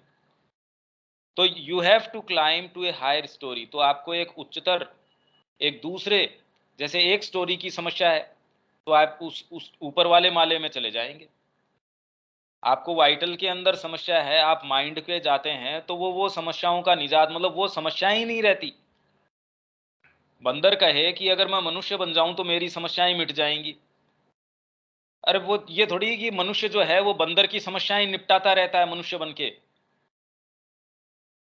तो you have to climb to a higher storey. तो आपको एक उच्चतर, एक दूसरे, जैसे एक स्टोरी की समस्या है तो आप उस ऊपर वाले माले में चले जाएंगे। आपको वाइटल के अंदर समस्या है, आप माइंड पे जाते हैं तो वो समस्याओं का निजात, मतलब वो समस्याएं ही नहीं रहती। बंदर कहे कि अगर मैं मनुष्य बन जाऊं तो मेरी समस्याएं मिट जाएंगी। अरे वो ये थोड़ी कि मनुष्य जो है वो बंदर की समस्याएं निपटाता रहता है मनुष्य बन के,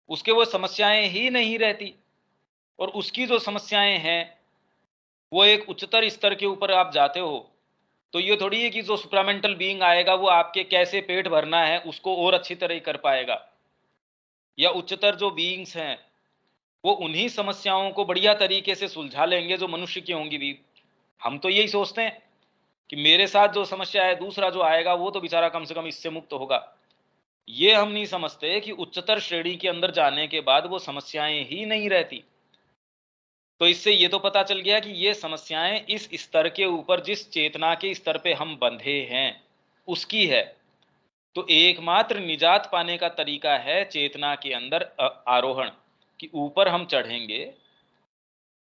उसके वो समस्याएं ही नहीं रहती। और उसकी जो समस्याएं हैं वो एक उच्चतर स्तर के ऊपर आप जाते हो तो ये थोड़ी है कि जो सुप्रामेंटल बीइंग आएगा वो आपके कैसे पेट भरना है उसको और अच्छी तरह कर पाएगा, या उच्चतर जो बीइंग्स हैं वो उन्हीं समस्याओं को बढ़िया तरीके से सुलझा लेंगे जो मनुष्य की होंगी भी। हम तो यही सोचते हैं कि मेरे साथ जो समस्या है, दूसरा जो आएगा वो तो बेचारा कम से कम इससे मुक्त होगा। ये हम नहीं समझते कि उच्चतर श्रेणी के अंदर जाने के बाद वो समस्याएं ही नहीं रहती। तो इससे ये तो पता चल गया कि ये समस्याएं इस स्तर के ऊपर, जिस चेतना के स्तर पे हम बंधे हैं, उसकी है। तो एकमात्र निजात पाने का तरीका है चेतना के अंदर आरोहण, कि ऊपर हम चढ़ेंगे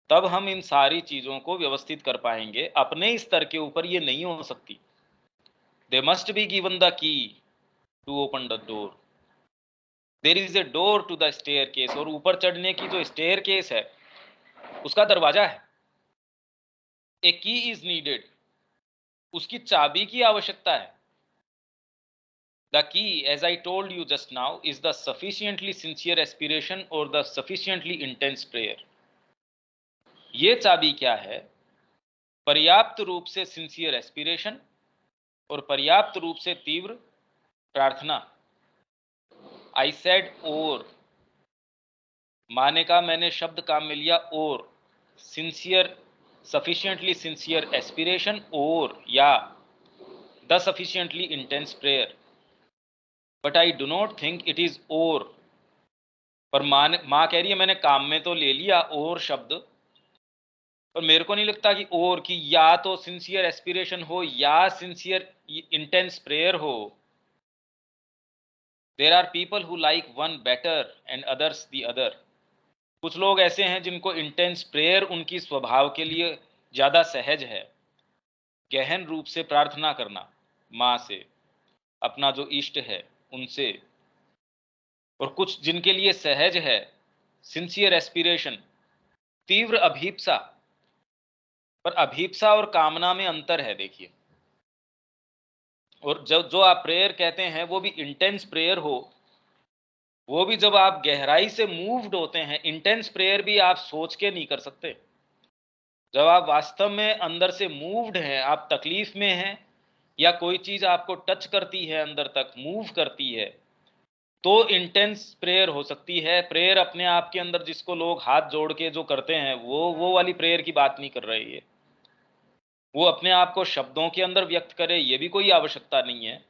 तब हम इन सारी चीजों को व्यवस्थित कर पाएंगे। अपने स्तर के ऊपर ये नहीं हो सकती। They must be given the key to open the door. There is a door to the staircase, और ऊपर चढ़ने की जो स्टेयर केस है उसका दरवाजा है। ए की इज नीडेड, उसकी चाबी की आवश्यकता है। The key, as I told you just now, is the sufficiently sincere aspiration और द सफिशिएंटली इंटेंस प्रेयर। ये चाबी क्या है? पर्याप्त रूप से सिंसियर एस्पिरेशन और पर्याप्त रूप से तीव्र प्रार्थना। आई सेड और, माने का मैंने शब्द काम में लिया और, सिंसियर, सफिशिएंटली सिंसियर एस्पिरेशन और, या the sufficiently intense prayer. But I do not think it is और। पर माँ कह रही है मैंने काम में तो ले लिया और शब्द, पर मेरे को नहीं लगता कि और, कि या तो सिंसियर एस्पिरेशन हो या सिंसियर इंटेंस प्रेयर हो। There are people who like one better and others the other. कुछ लोग ऐसे हैं जिनको इंटेंस प्रेयर उनकी स्वभाव के लिए ज्यादा सहज है, गहन रूप से प्रार्थना करना माँ से, अपना जो इष्ट है उनसे। और कुछ जिनके लिए सहज है सिंसियर एस्पिरेशन, तीव्र अभीप्सा। पर अभीप्सा और कामना में अंतर है, देखिए। और जो आप प्रेयर कहते हैं वो भी इंटेंस प्रेयर हो, वो भी जब आप गहराई से मूव्ड होते हैं। इंटेंस प्रेयर भी आप सोच के नहीं कर सकते। जब आप वास्तव में अंदर से मूव्ड हैं, आप तकलीफ में हैं, या कोई चीज आपको टच करती है, अंदर तक मूव करती है, तो इंटेंस प्रेयर हो सकती है। प्रेयर अपने आप के अंदर जिसको लोग हाथ जोड़ के जो करते हैं, वो वाली प्रेयर की बात नहीं कर रही है। वो अपने आप को शब्दों के अंदर व्यक्त करे, ये भी कोई आवश्यकता नहीं है।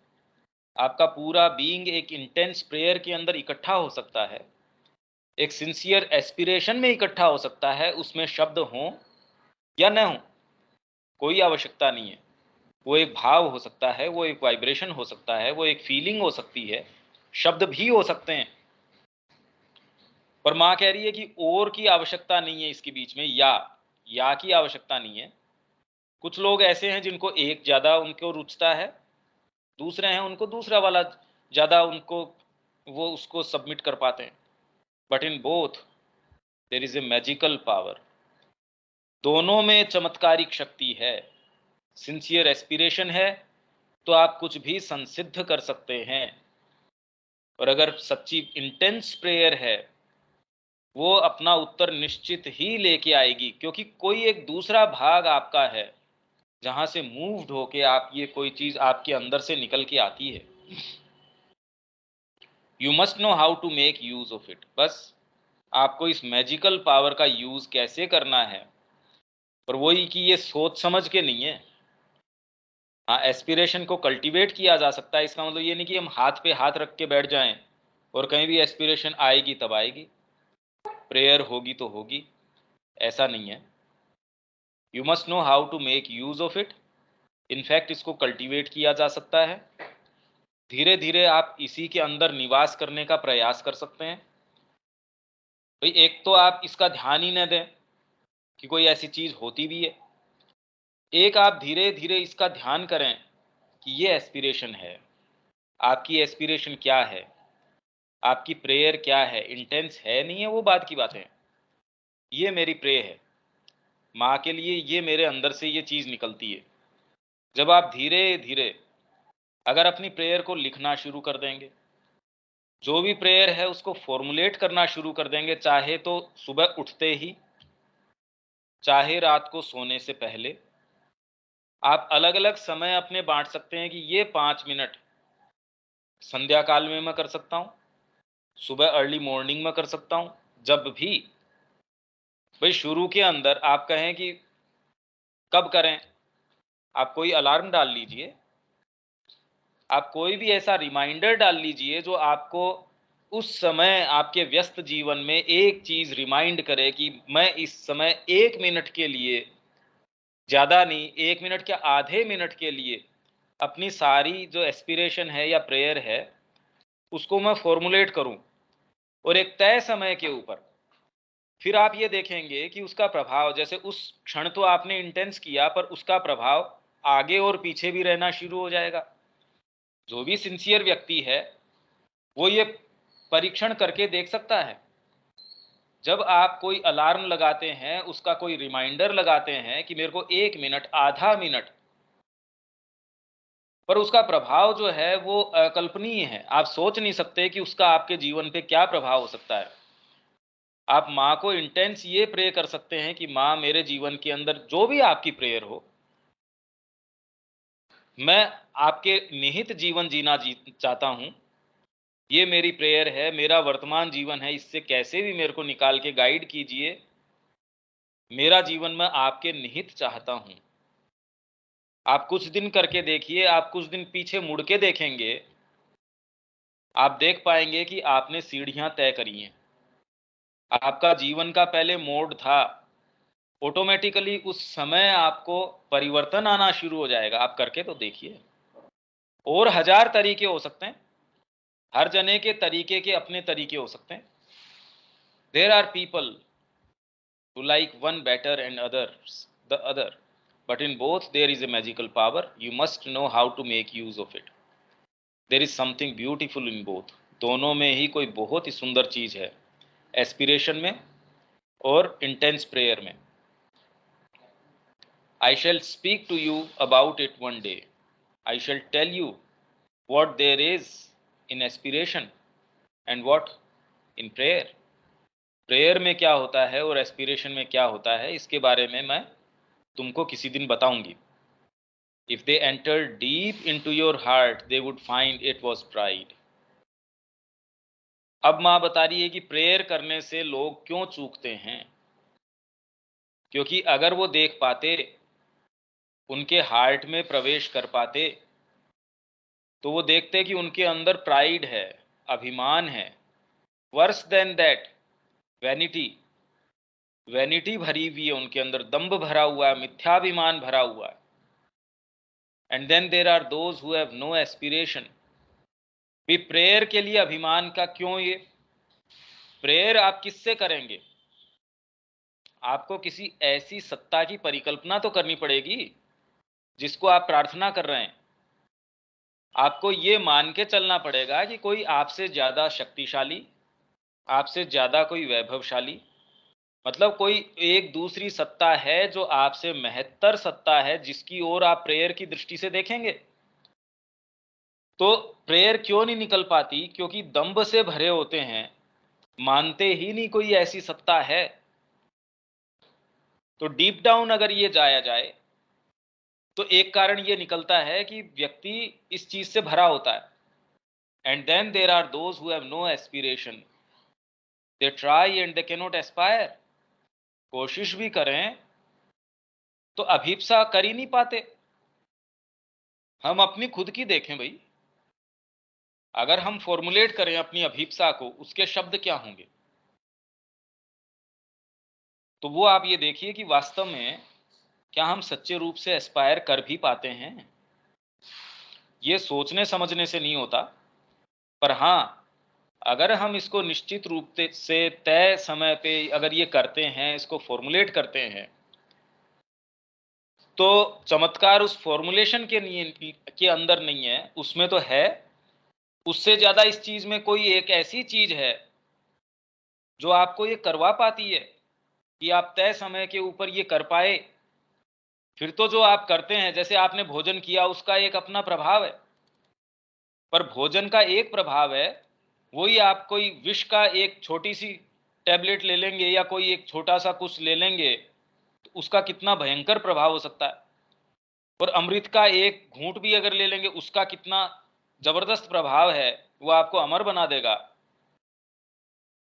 आपका पूरा बीइंग एक इंटेंस प्रेयर के अंदर इकट्ठा हो सकता है, एक सिंसियर एस्पिरेशन में इकट्ठा हो सकता है। उसमें शब्द हों या न हो, कोई आवश्यकता नहीं है। वो एक भाव हो सकता है, वो एक वाइब्रेशन हो सकता है, वो एक फीलिंग हो सकती है, शब्द भी हो सकते हैं। पर माँ कह रही है कि और की आवश्यकता नहीं है इसके बीच में, या की आवश्यकता नहीं है। कुछ लोग ऐसे हैं जिनको एक ज्यादा उनको रुचता है, दूसरे हैं उनको दूसरा वाला ज्यादा उनको, वो उसको सबमिट कर पाते हैं। But in both there is a magical power. दोनों में चमत्कारिक शक्ति है। सिंसियर एस्पिरेशन है तो आप कुछ भी संसिद्ध कर सकते हैं, और अगर सच्ची इंटेंस प्रेयर है वो अपना उत्तर निश्चित ही लेके आएगी, क्योंकि कोई एक दूसरा भाग आपका है जहां से मूव्ड होके आप, ये कोई चीज आपके अंदर से निकल के आती है। You must know how to make use of it. बस आपको इस मैजिकल पावर का यूज कैसे करना है, पर वही कि ये सोच समझ के नहीं है। हाँ, एस्पिरेशन को कल्टीवेट किया जा सकता है। इसका मतलब ये नहीं कि हम हाथ पे हाथ रख के बैठ जाएं और कहीं भी एस्पिरेशन आएगी तब आएगी, प्रेयर होगी तो होगी, ऐसा नहीं है। You must know how to make use of it. In fact इसको कल्टीवेट किया जा सकता है। धीरे धीरे आप इसी के अंदर निवास करने का प्रयास कर सकते हैं। भाई, एक तो आप इसका ध्यान ही न दें कि कोई ऐसी चीज होती भी है। एक आप धीरे धीरे इसका ध्यान करें कि ये एस्पिरेशन है। आपकी एस्पिरेशन क्या है, आपकी प्रेयर क्या है, इंटेंस है नहीं है वो बात की बात है। ये मेरी प्रे है माँ के लिए, ये मेरे अंदर से ये चीज निकलती है। जब आप धीरे धीरे अगर अपनी प्रेयर को लिखना शुरू कर देंगे, जो भी प्रेयर है उसको फॉर्मुलेट करना शुरू कर देंगे, चाहे तो सुबह उठते ही, चाहे रात को सोने से पहले, आप अलग-अलग समय अपने बाँट सकते हैं कि ये 5 मिनट संध्या काल में मैं कर सकता हूँ, सुबह अर्ली मॉर्निंग में कर सकता हूँ, जब भी। भई शुरू के अंदर आप कहें कि कब करें? आप कोई अलार्म डाल लीजिए, आप कोई भी ऐसा रिमाइंडर डाल लीजिए जो आपको उस समय आपके व्यस्त जीवन में एक चीज़ रिमाइंड करे कि मैं इस समय 1 मिनट के लिए, ज़्यादा नहीं, 1 मिनट क्या आधे मिनट के लिए अपनी सारी जो एस्पिरेशन है या प्रेयर है, उसको मैं फ़ॉर्मुलेट करूँ और एक तय समय के ऊपर। फिर आप ये देखेंगे कि उसका प्रभाव, जैसे उस क्षण तो आपने इंटेंस किया, पर उसका प्रभाव आगे और पीछे भी रहना शुरू हो जाएगा। जो भी सिंसियर व्यक्ति है, वो ये परीक्षण करके देख सकता है। जब आप कोई अलार्म लगाते हैं, उसका कोई रिमाइंडर लगाते हैं कि मेरे को 1 मिनट, आधा मिनट, पर उसका प्रभाव जो है वो अकल्पनीय है। आप सोच नहीं सकते कि उसका आपके जीवन पे क्या प्रभाव हो सकता है। आप माँ को इंटेंस ये प्रे कर सकते हैं कि माँ, मेरे जीवन के अंदर जो भी आपकी प्रेयर हो, मैं आपके निहित जीवन जीना चाहता हूँ। ये मेरी प्रेयर है, मेरा वर्तमान जीवन है, इससे कैसे भी मेरे को निकाल के गाइड कीजिए। मेरा जीवन मैं आपके निहित चाहता हूँ। आप कुछ दिन करके देखिए, आप कुछ दिन पीछे मुड़ के देखेंगे, आप देख पाएँगे कि आपने सीढ़ियाँ तय करी हैं। आपका जीवन का पहले मोड था, ऑटोमैटिकली उस समय आपको परिवर्तन आना शुरू हो जाएगा। आप करके तो देखिए। और हज़ार तरीके हो सकते हैं, हर जने के तरीके के अपने तरीके हो सकते हैं। There are people who like one better and others the other, but in both there is a magical power. You must know how to make use of it. There is something beautiful in both. दोनों में ही कोई बहुत ही सुंदर चीज है, aspiration में और intense prayer में। I shall speak to you about it one day. I shall tell you what there is in aspiration and what in prayer. Prayer में क्या होता है और एस्पिरेशन में क्या होता है, इसके बारे में मैं तुमको किसी दिन बताऊंगी। If they entered deep into your heart, they would find it was pride. अब माँ बता रही है कि प्रेयर करने से लोग क्यों चूकते हैं, क्योंकि अगर वो देख पाते, उनके हार्ट में प्रवेश कर पाते, तो वो देखते कि उनके अंदर प्राइड है, अभिमान है। Worse than that, vanity, vanity भरी हुई है उनके अंदर, दंभ भरा हुआ है, मिथ्याभिमान भरा हुआ है। And then there are those who have no aspiration. भी प्रेयर के लिए अभिमान का क्यों? ये प्रेयर आप किससे करेंगे? आपको किसी ऐसी सत्ता की परिकल्पना तो करनी पड़ेगी जिसको आप प्रार्थना कर रहे हैं। आपको ये मान के चलना पड़ेगा कि कोई आपसे ज़्यादा शक्तिशाली, आपसे ज़्यादा कोई वैभवशाली, मतलब कोई एक दूसरी सत्ता है जो आपसे महत्तर सत्ता है, जिसकी ओर आप प्रेयर की दृष्टि से देखेंगे। तो प्रेयर क्यों नहीं निकल पाती? क्योंकि दंभ से भरे होते हैं, मानते ही नहीं कोई ऐसी सत्ता है। तो डीप डाउन अगर ये जाया जाए, तो एक कारण ये निकलता है कि व्यक्ति इस चीज से भरा होता है। And then there are those who have no aspiration, they try and they can not aspire. कोशिश भी करें तो अभीप्सा कर ही नहीं पाते। हम अपनी खुद की देखें भाई, अगर हम फॉर्मुलेट करें अपनी अभीप्सा को, उसके शब्द क्या होंगे? तो वो आप ये देखिए कि वास्तव में क्या हम सच्चे रूप से एस्पायर कर भी पाते हैं? ये सोचने समझने से नहीं होता, पर हाँ, अगर हम इसको निश्चित रूप से तय समय पे अगर ये करते हैं, इसको फॉर्मुलेट करते हैं, तो चमत्कार उस फॉर्मुलेशन के अंदर नहीं है, उसमें तो है। उससे ज्यादा इस चीज में कोई एक ऐसी चीज है जो आपको ये करवा पाती है कि आप तय समय के ऊपर ये कर पाए। फिर तो जो आप करते हैं, जैसे आपने भोजन किया, उसका एक अपना प्रभाव है, पर भोजन का एक प्रभाव है, वही आप कोई विष का एक छोटी सी टैबलेट ले लेंगे या कोई एक छोटा सा कुछ ले लेंगे, तो उसका कितना भयंकर प्रभाव हो सकता है। और अमृत का एक घूंट भी अगर ले लेंगे उसका कितना जबरदस्त प्रभाव है, वो आपको अमर बना देगा।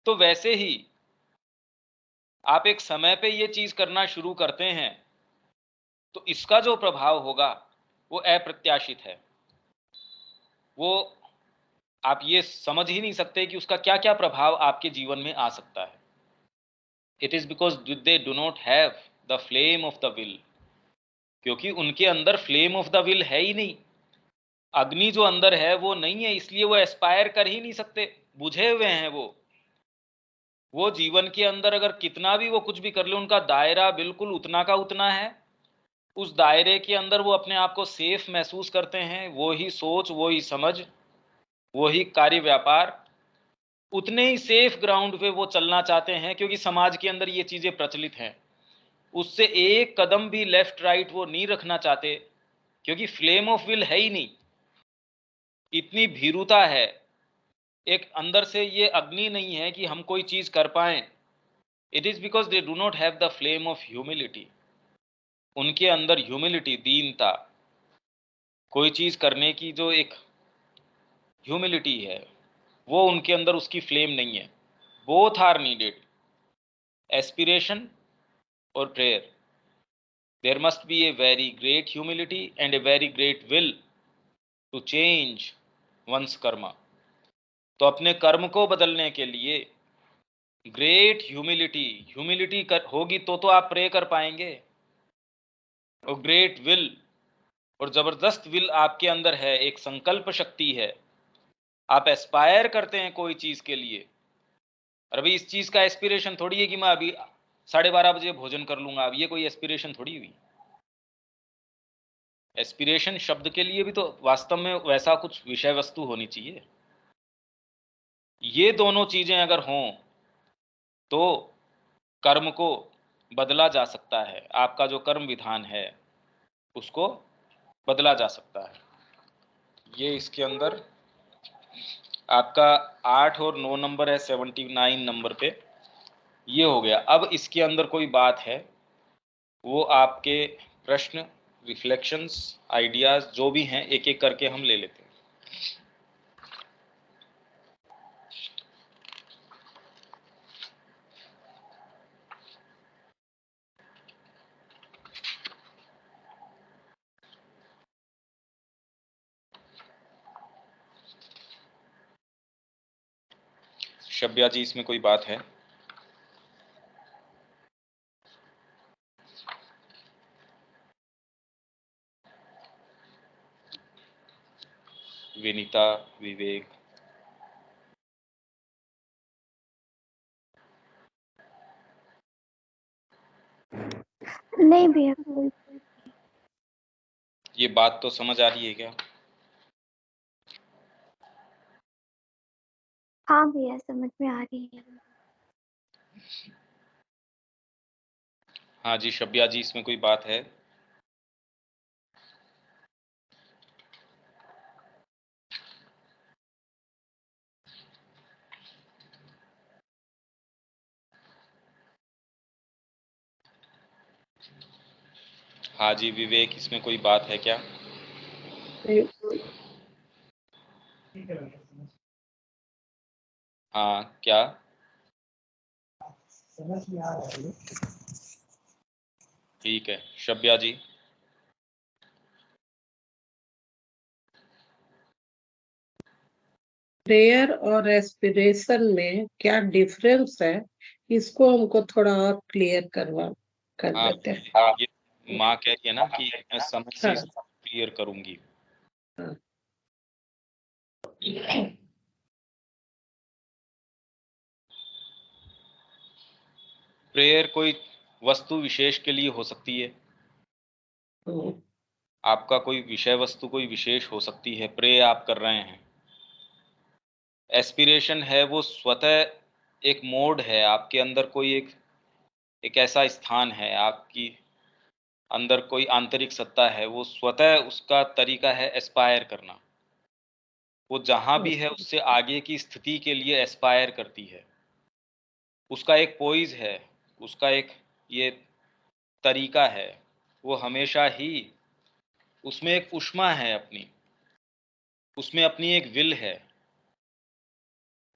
तो वैसे ही आप एक समय पे ये चीज करना शुरू करते हैं तो इसका जो प्रभाव होगा वो अप्रत्याशित है। वो आप ये समझ ही नहीं सकते कि उसका क्या क्या प्रभाव आपके जीवन में आ सकता है। It is because they do not have the flame of the will, क्योंकि उनके अंदर फ्लेम ऑफ द विल है ही नहीं। अग्नि जो अंदर है वो नहीं है, इसलिए वो एस्पायर कर ही नहीं सकते, बुझे हुए हैं वो जीवन के अंदर अगर कितना भी वो कुछ भी कर ले, उनका दायरा बिल्कुल उतना का उतना है। उस दायरे के अंदर वो अपने आप को सेफ महसूस करते हैं। वो ही सोच, वो ही समझ, वो ही कार्य व्यापार, उतने ही सेफ ग्राउंड पे वो चलना चाहते हैं, क्योंकि समाज के अंदर ये चीजें प्रचलित हैं। उससे एक कदम भी लेफ्ट राइट वो नहीं रखना चाहते, क्योंकि फ्लेम ऑफ विल है ही नहीं। इतनी भीरुता है, एक अंदर से ये अग्नि नहीं है कि हम कोई चीज कर पाए। It is because they do not have the flame of humility. उनके अंदर ह्यूमिलिटी, दीनता, कोई चीज करने की जो एक ह्यूमिलिटी है, वो उनके अंदर उसकी फ्लेम नहीं है। बोथ आर नीडेड, एस्पिरेशन और prayer. There must be a very great humility and a very great will to change one's karma. तो अपने कर्म को बदलने के लिए ग्रेट ह्यूमिलिटी होगी तो आप प्रे कर पाएंगे। और ग्रेट विल और जबरदस्त विल आपके अंदर है, एक संकल्प शक्ति है। आप एस्पायर करते हैं कोई चीज के लिए। और अभी इस चीज का एस्पिरेशन थोड़ी है कि मैं अभी 12:30 बजे भोजन कर लूंगा, अब ये कोई एस्पिरेशन थोड़ी हुई। एस्पिरेशन शब्द के लिए भी तो वास्तव में वैसा कुछ विषय वस्तु होनी चाहिए। ये दोनों चीजें अगर हों तो कर्म को बदला जा सकता है। आपका जो कर्म विधान है उसको बदला जा सकता है। ये इसके अंदर आपका 8 और 9 नंबर है, 79 नंबर पे ये हो गया। अब इसके अंदर कोई बात है, वो आपके प्रश्न, रिफ्लेक्शंस, आइडियाज जो भी हैं एक एक करके हम ले लेते हैं। शब्या जी, इसमें कोई बात है? विनीता, विवेक? नहीं भैया। ये बात तो समझ आ रही है क्या? हाँ भैया, समझ में आ रही है। हाँ जी शब्या जी, इसमें कोई बात है? हाँ जी विवेक, इसमें कोई बात है क्या? हाँ, क्या समझ में आ रहा है? ठीक है शब्या जी। प्रेयर और एस्पिरेशन में क्या डिफरेंस है, इसको हमको थोड़ा और क्लियर कर हाँ, देते हैं। ये माँ कह रही है ना कि मैं समय से हाँ, इसको क्लियर करूंगी। हाँ। प्रेयर कोई वस्तु विशेष के लिए हो सकती है। आपका कोई विषय वस्तु कोई विशेष हो सकती है, प्रे आप कर रहे हैं। एस्पिरेशन है वो स्वतः एक मोड है आपके अंदर, कोई एक ऐसा स्थान है आपकी अंदर, कोई आंतरिक सत्ता है, वो स्वतः उसका तरीका है एस्पायर करना। वो जहां भी है उससे आगे की स्थिति के लिए एस्पायर करती है। उसका एक पोइज है, उसका एक ये तरीका है, वो हमेशा ही उसमें एक ऊष्मा है अपनी, उसमें अपनी एक विल है,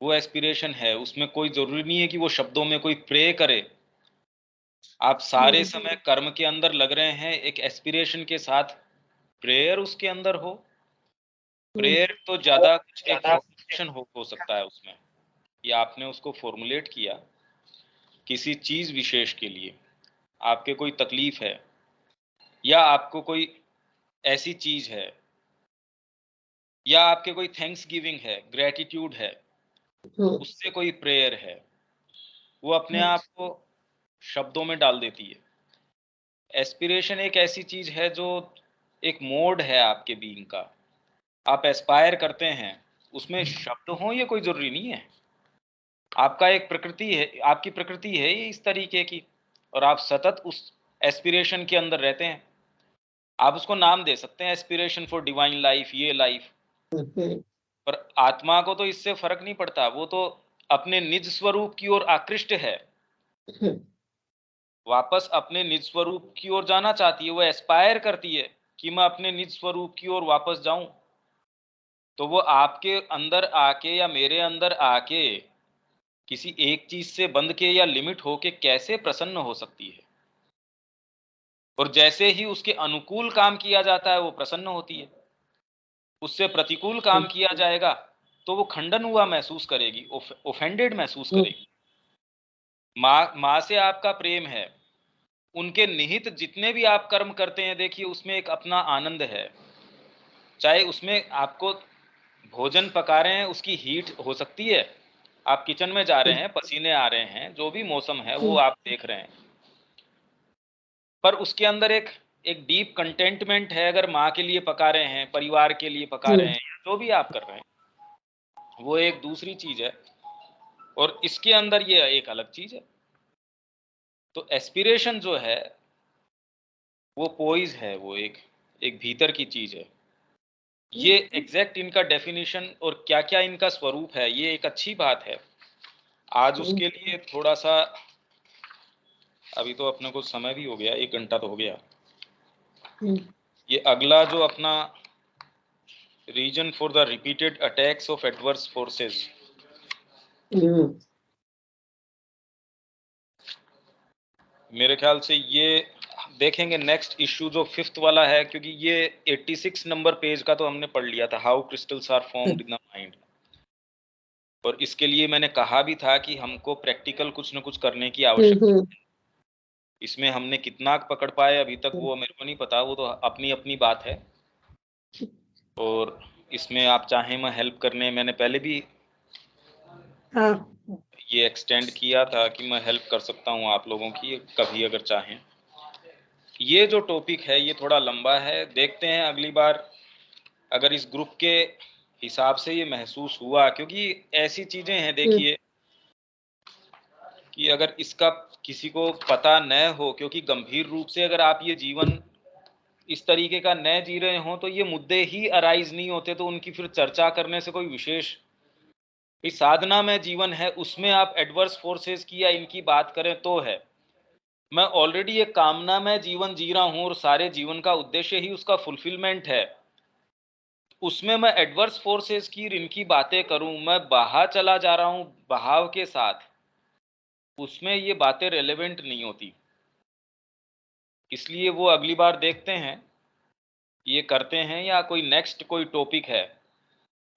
वो एस्पिरेशन है। उसमें कोई जरूरी नहीं है कि वो शब्दों में कोई प्रे करे। आप सारे समय कर्म के अंदर लग रहे हैं, एक एस्पिरेशन के साथ प्रेयर उसके अंदर हो। प्रेयर तो ज्यादा कुछ एक फॉर्मुलेशन हो सकता है उसमें, या आपने उसको फॉर्मुलेट किया किसी चीज विशेष के लिए, आपके कोई तकलीफ है या आपको कोई ऐसी चीज है, या आपके कोई थैंक्स गिविंग है, ग्रेटिट्यूड है, उससे कोई प्रेयर है, वो अपने आप को शब्दों में डाल देती है। एस्पिरेशन एक ऐसी चीज है जो एक मोड है आपके बीइंग का, आप एस्पायर करते हैं, उसमें शब्द हो ये कोई जरूरी नहीं है। आपका एक प्रकृति है, आपकी प्रकृति है ये इस तरीके की, और आप सतत उस एस्पिरेशन के अंदर रहते हैं। आप उसको नाम दे सकते हैं एस्पिरेशन फॉर डिवाइन लाइफ, ये लाइफ, पर आत्मा को तो इससे फर्क नहीं पड़ता, वो तो अपने निज स्वरूप की ओर आकृष्ट है, वापस अपने निज स्वरूप की ओर जाना चाहती है, वो एस्पायर करती है कि मैं अपने निज स्वरूप की ओर वापस जाऊं। तो वो आपके अंदर आके या मेरे अंदर आके किसी एक चीज से बंध के या लिमिट होके कैसे प्रसन्न हो सकती है? और जैसे ही उसके अनुकूल काम किया जाता है वो प्रसन्न होती है, उससे प्रतिकूल काम किया जाएगा तो वो खंडन हुआ महसूस करेगी, ऑफेंडेड महसूस करेगी। माँ से आपका प्रेम है, उनके निहित जितने भी आप कर्म करते हैं, देखिए उसमें एक अपना आनंद है। चाहे उसमें आपको भोजन पका रहे हैं, उसकी हीट हो सकती है, आप किचन में जा रहे हैं, पसीने आ रहे हैं, जो भी मौसम है वो आप देख रहे हैं, पर उसके अंदर एक एक डीप कंटेंटमेंट है। अगर माँ के लिए पका रहे हैं, परिवार के लिए पका रहे हैं, जो भी आप कर रहे हैं, वो एक दूसरी चीज है, और इसके अंदर ये एक अलग चीज है। तो एस्पिरेशन जो है वो पोइज है, वो एक भीतर की चीज है। ये एग्जैक्ट इनका डेफिनेशन और क्या क्या इनका स्वरूप है, ये एक अच्छी बात है। आज उसके लिए थोड़ा सा, अभी तो अपने को समय भी हो गया, 1 घंटा तो हो गया। ये अगला जो अपना reason for the repeated attacks of adverse forces, मेरे ख्याल से ये देखेंगे नेक्स्ट इश्यू जो 5th वाला है, क्योंकि ये 86 नंबर पेज का तो हमने पढ़ लिया था, how crystals are formed in the mind. और इसके लिए मैंने कहा भी था कि हमको प्रैक्टिकल कुछ न कुछ करने की आवश्यकता है। इसमें हमने कितना पकड़ पाए अभी तक वो मेरे को नहीं पता, वो तो अपनी अपनी बात है। और इसमें आप चाहें मैं हेल्प करने, मैंने पहले भी ये एक्सटेंड किया था कि मैं हेल्प कर सकता हूँ आप लोगों की, कभी अगर चाहें। ये जो टॉपिक है ये थोड़ा लंबा है, देखते हैं अगली बार अगर इस ग्रुप के हिसाब से ये महसूस हुआ, क्योंकि ऐसी चीजें हैं देखिए कि अगर इसका किसी को पता न हो, क्योंकि गंभीर रूप से अगर आप ये जीवन इस तरीके का न जी रहे हो तो ये मुद्दे ही अराइज नहीं होते, तो उनकी फिर चर्चा करने से कोई विशेष, इस साधना में जीवन है उसमें आप एडवर्स फोर्सेस की या इनकी बात करें तो है। मैं ऑलरेडी एक कामना में जीवन जी रहा हूं और सारे जीवन का उद्देश्य ही उसका फुलफिलमेंट है, उसमें मैं एडवर्स फोर्सेस की इनकी बातें करूं, मैं बहा चला जा रहा हूं बहाव के साथ, उसमें ये बातें रेलेवेंट नहीं होती। इसलिए वो अगली बार देखते हैं ये करते हैं या कोई नेक्स्ट कोई टॉपिक है,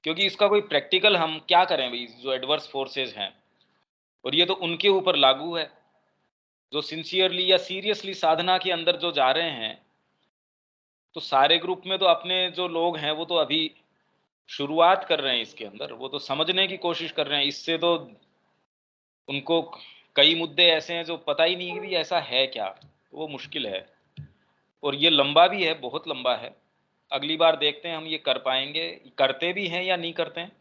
क्योंकि इसका कोई प्रैक्टिकल हम क्या करें भाई, जो एडवर्स फोर्सेस हैं, और ये तो उनके ऊपर लागू है जो सिंसियरली या सीरियसली साधना के अंदर जो जा रहे हैं। तो सारे ग्रुप में तो अपने जो लोग हैं वो तो अभी शुरुआत कर रहे हैं इसके अंदर, वो तो समझने की कोशिश कर रहे हैं, इससे तो उनको कई मुद्दे ऐसे हैं जो पता ही नहीं कि भी ऐसा है क्या, तो वो मुश्किल है। और ये लंबा भी है, बहुत लंबा है। अगली बार देखते हैं हम ये कर पाएंगे, करते भी हैं या नहीं करते हैं,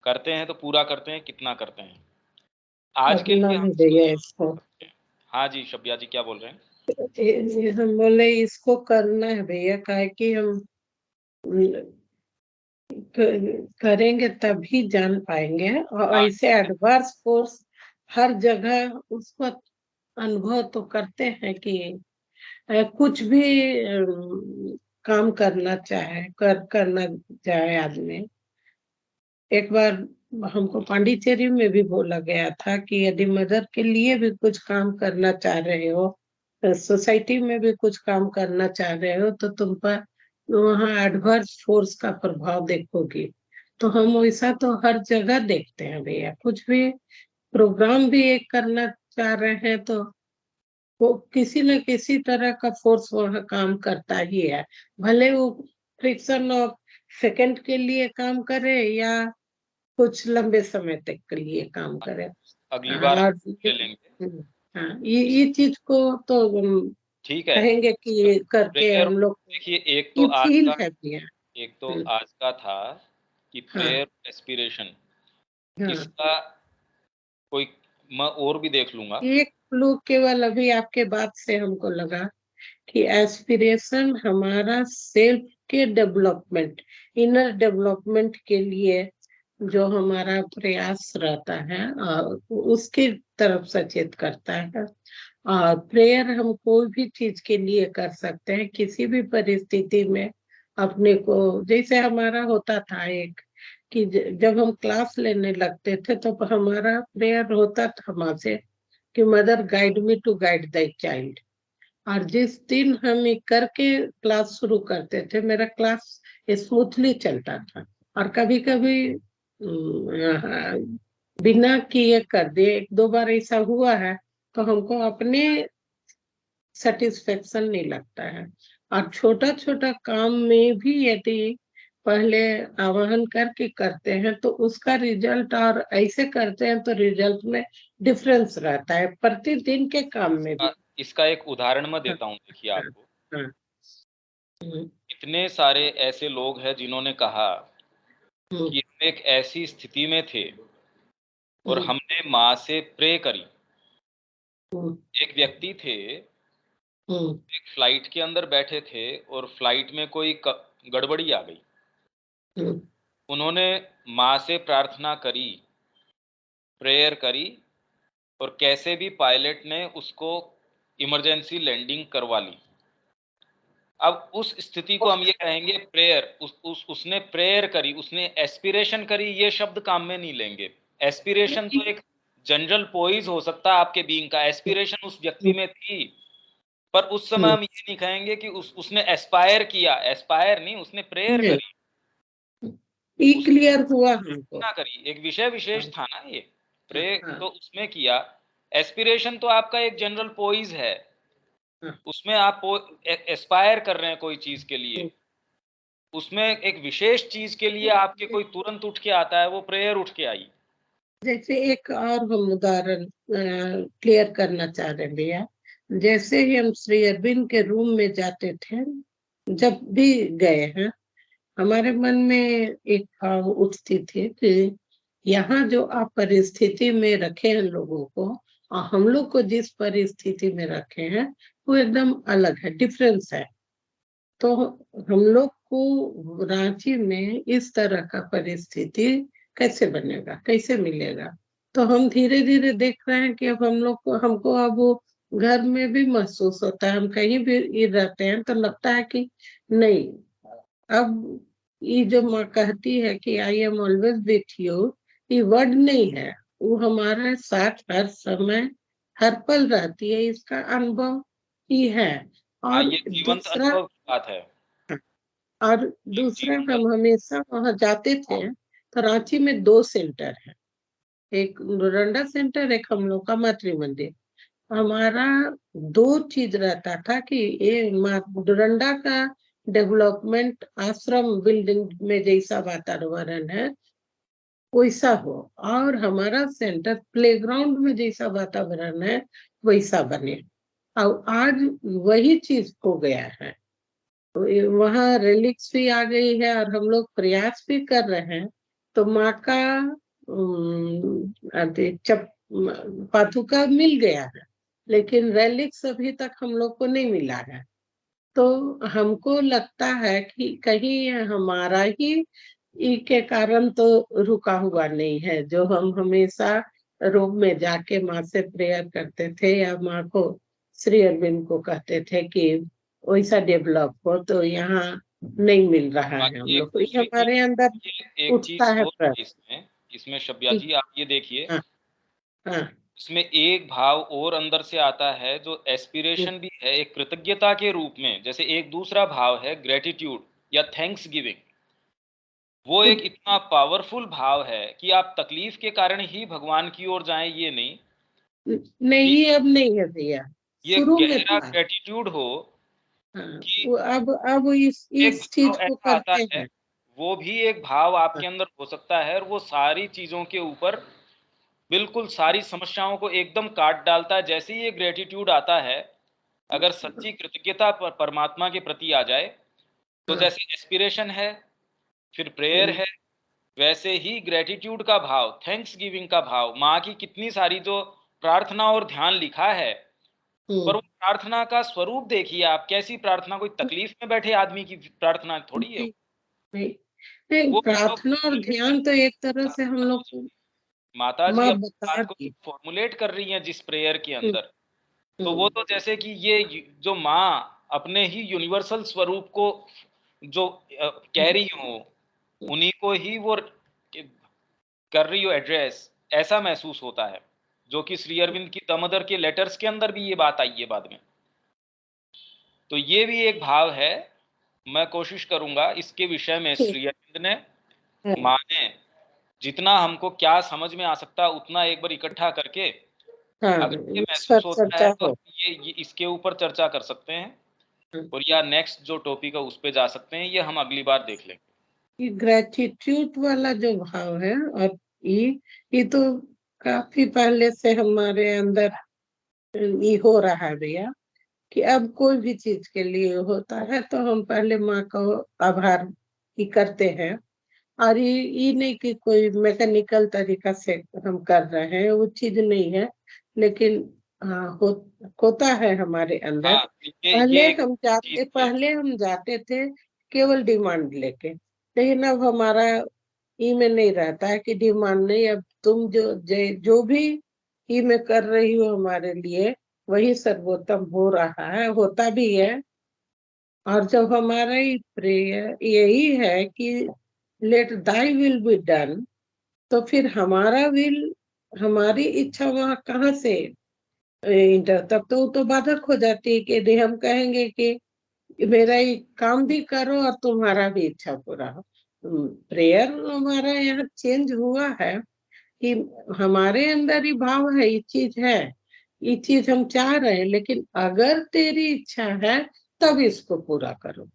करते हैं तो पूरा करते हैं, कितना करते हैं। आज के लिए हम इसको, हाँ जी शब्या जी क्या बोल रहे हैं? हम बोले इसको करना है भैया, काहे कि हम करेंगे तभी जान पाएंगे। और हाँ, ऐसे एडवर्स फोर्स हर जगह उसको अनुभव तो करते हैं कि कुछ भी काम करना चाहे करना चाहे आदमी। एक बार हमको पांडिचेरी में भी बोला गया था कि यदि मदर के लिए भी कुछ काम करना चाह रहे हो, सोसाइटी में भी कुछ काम करना चाह रहे हो, तो तुम पर वहाँ एडवर्स फोर्स का प्रभाव देखोगी। तो हम वैसा तो हर जगह देखते हैं भैया, कुछ भी प्रोग्राम भी एक करना चाह रहे हैं तो वो किसी न किसी तरह का फोर्स वहाँ काम करता ही है, भले वो फ्रिक्शन ऑफ सेकंड के लिए काम करे या कुछ लंबे समय तक के लिए काम करे। अगली बार और ले लेंगे। हाँ, ये चीज को तो हम ठीक है, कहेंगे कि ये करके प्रेयर हम लोग देखिए, एक तो ये आज फील का है भैया। एक तो हम्म, आज का था कि हाँ प्रेयर एस्पिरेशन, हाँ, इसका कोई मैं और भी देख लूंगा। एक क्लू केवल अभी आपके बात से हमको लगा कि एस्पिरेशन हमारा सेल्फ के डेवलपमेंट, इनर डेवलपमेंट के लिए जो हमारा प्रयास रहता है और उसकी तरफ सचेत करता है। और प्रेयर हम कोई भी चीज के लिए कर सकते हैं, किसी भी परिस्थिति में अपने को, जैसे हमारा होता था एक कि जब हम क्लास लेने लगते थे तो हमारा प्रेयर होता था माँ से कि mother guide me to guide the child. और जिस दिन हम ये करके क्लास शुरू करते थे, मेरा क्लास स्मूथली चलता था। और कभी कभी बिना किए कर दिए, एक दो बार ऐसा हुआ है, तो हमको अपने सेटिस्फेक्शन नहीं लगता है। और छोटा छोटा काम में भी यदि पहले आवाहन करके करते हैं तो उसका रिजल्ट, और ऐसे करते हैं तो रिजल्ट में डिफरेंस रहता है प्रतिदिन के काम में भी। इसका एक उदाहरण मैं हाँ देता हूँ, देखिए हाँ आपको। हाँ, हम्म, इतने सारे ऐसे लोग हैं जिन्होंने कहा हम्म, कि हम एक ऐसी स्थिति में थे और हम्म, हमने माँ से प्रे करी। हम्म, एक व्यक्ति थे, हम्म, एक फ्लाइट के अंदर बैठे थे और फ्लाइट में कोई गड़बड़ी आ गई। हम्म, उन्होंने माँ से प्रार्थना करी, प्रेयर करी, और कैसे भी पायलट ने उसको इमरजेंसी लैंडिंग करवा ली। अब उस स्थिति को हम ये कहेंगे प्रेयर, उसने प्रेयर करी, उसने एस्पिरेशन करी, ये शब्द काम में नहीं लेंगे। एस्पिरेशन तो एक जनरल पोइज हो सकता है आपके बीइंग का, एस्पिरेशन उस व्यक्ति में थी, पर उस समय हम ये नहीं कहेंगे कि उसने एस्पायर किया, एस्पायर नहीं, उसने प्रेयर नहीं, करी, ये उसने क्लियर हुआ हमको। ना करी। एक विषय विशेष हाँ था ना ये, हाँ प्रे हाँ तो उसमें किया। एस्पिरेशन तो आपका एक जनरल पोइज है, हाँ, उसमें आप एस्पायर कर रहे हैं कोई चीज के लिए, उसमें एक विशेष चीज के लिए आपके कोई तुरंत उठ के आता है, वो प्रेयर उठ के आई। जैसे एक और हम उदाहरण क्लियर करना चाह रहे हैं भैया। जैसे ही हम श्री अरविंद के रूम में जाते थे, जब भी गए हैं, हमारे मन में एक भाव उठती थी कि यहाँ जो आप परिस्थिति में रखे हैं लोगों को, और हम लोग को जिस परिस्थिति में रखे हैं वो एकदम अलग है, डिफरेंस है। तो हम लोग को रांची में इस तरह का परिस्थिति कैसे बनेगा, कैसे मिलेगा। तो हम धीरे धीरे देख रहे हैं कि अब हम लोग को, हमको अब वो घर में भी महसूस होता है, हम कहीं भी ये रहते हैं तो लगता है कि नहीं, अब ये जो माँ कहती है कि I am always with you, ये वर्ड नहीं है, वो हमारे साथ हर समय हर पल रहती है, इसका अनुभव ही है। हाँ, और ये जीवंत दूसरा, अनुभव की बात है। और एक दूसरा जीवंत हम हमेशा वहां जाते थे तो रांची में दो सेंटर है, एक डोरंडा सेंटर, एक हम लोग का मातृ मंदिर। हमारा दो चीज रहता था कि ये डोरंडा का डेवलपमेंट आश्रम बिल्डिंग में जैसा वातावरण है वैसा हो, और हमारा सेंटर प्लेग्राउंड में जैसा वातावरण है वैसा बने। और आज वही चीज हो गया है, वहाँ रेलिक्स भी आ गई है और हम लोग प्रयास भी कर रहे हैं। तो माँ का चप पादुका मिल गया है, लेकिन रेलिक्स अभी तक हम लोग को नहीं मिला है। तो हमको लगता है कि कहीं हमारा ही ई के कारण तो रुका हुआ नहीं है, जो हम हमेशा रूम में जाके माँ से प्रेयर करते थे या माँ को, श्री अरविंद को कहते थे कि वैसा डेवलप हो, तो यहाँ नहीं मिल रहा है हम बाकी एक लोग को। ये दूसरी हमारे चीज, अंदर ये एक चीज उठता है और है प्रश्न इसमें इसमें शब्या कि जी आप ये देखिए, हाँ हाँ इसमें एक भाव और अंदर से आता है जो एस्पिरेशन भी है, एक कृतज्ञता के रूप में। जैसे एक दूसरा भाव है ग्रेटिट्यूड या थैंक्स गिविंग, वो एक इतना पावरफुल भाव है कि आप तकलीफ के कारण ही भगवान की ओर जाएं, ये नहीं नहीं, कि ये अब नहीं है भैया, ये शुरू में गहरा था। ग्रेटिट्यूड हो हाँ, कि वो अब एक इस भाव चीज को ऐसा आता करते है, हैं। वो भी एक भाव आपके हाँ, अंदर हो सकता है और वो सारी चीजों के ऊपर बिल्कुल सारी समस्याओं को एकदम काट डालता है। जैसे ही ये ग्रेटिट्यूड आता है, अगर सच्ची कृतज्ञता परमात्मा के प्रति आ जाए, तो हाँ, जैसे एस्पिरेशन है, फिर प्रेयर हम्म, है, वैसे ही ग्रेटिट्यूड का भाव, थैंक्स गिविंग का भाव, माँ की कितनी सारी जो प्रार्थना और ध्यान लिखा है, पर वो प्रार्थना का स्वरूप देखिए आप, कैसी प्रार्थना, कोई तकलीफ में बैठे आदमी की प्रार्थना थोड़ी है नहीं, नहीं, नहीं, वो। प्रार्थना और ध्यान तो एक तरह से हम लोग को माता जी माँ अपनी बता बात को दी। फॉर्मुलेट कर रही हैं जिस प्रेयर के हम्म, अंदर, तो वो हम्म, तो जैसे कि ये जो माँ अपने ही यूनिवर्सल स्वरूप को जो कह रही हो, उन्हीं को ही वो कर रही हो एड्रेस, ऐसा महसूस होता है। जो कि श्री अरविंद की दामोदर के लेटर्स के अंदर भी ये बात आई है बाद में। तो ये भी एक भाव है। मैं कोशिश करूंगा इसके विषय में ठीक श्री अरविंद ने, है। माँ ने जितना हमको क्या समझ में आ सकता है उतना एक बार इकट्ठा करके, हाँ, अगर ये इस पर महसूस होता चर्चा है तो हो। ये इसके ऊपर चर्चा कर सकते हैं, और या नेक्स्ट जो टॉपिक है उस पे जा सकते हैं, ये हम अगली बार देख लेंगे। ये ग्रेटिट्यूड वाला जो भाव है, और ये तो काफी पहले से हमारे अंदर ये हो रहा है भैया, कि अब कोई भी चीज के लिए होता है तो हम पहले माँ का आभार ही करते हैं। और ये नहीं कि कोई मैकेनिकल तरीका से हम कर रहे हैं, वो चीज नहीं है। लेकिन हाँ, होता है हमारे अंदर। हाँ, ये एक चीज भी है। पहले हम जाते थे केवल डिमांड लेके, लेकिन अब हमारा ई में नहीं रहता है कि डिमांड नहीं। अब तुम जो भी ई में कर रही हो हमारे लिए, वही सर्वोत्तम हो रहा है, होता भी है। और जब हमारा ही प्रेयर यही है कि let thy will be done, तो फिर हमारा विल, हमारी इच्छा वहां कहाँ से इंटर, तब तो वो तो बाधक हो जाती है कि हम कहेंगे कि मेरा ये काम भी करो और तुम्हारा भी इच्छा पूरा हो। प्रेयर हमारा यहाँ चेंज हुआ है कि हमारे अंदर ही भाव है, ये चीज है, ये चीज हम चाह रहे हैं, लेकिन अगर तेरी इच्छा है तब इसको पूरा करो।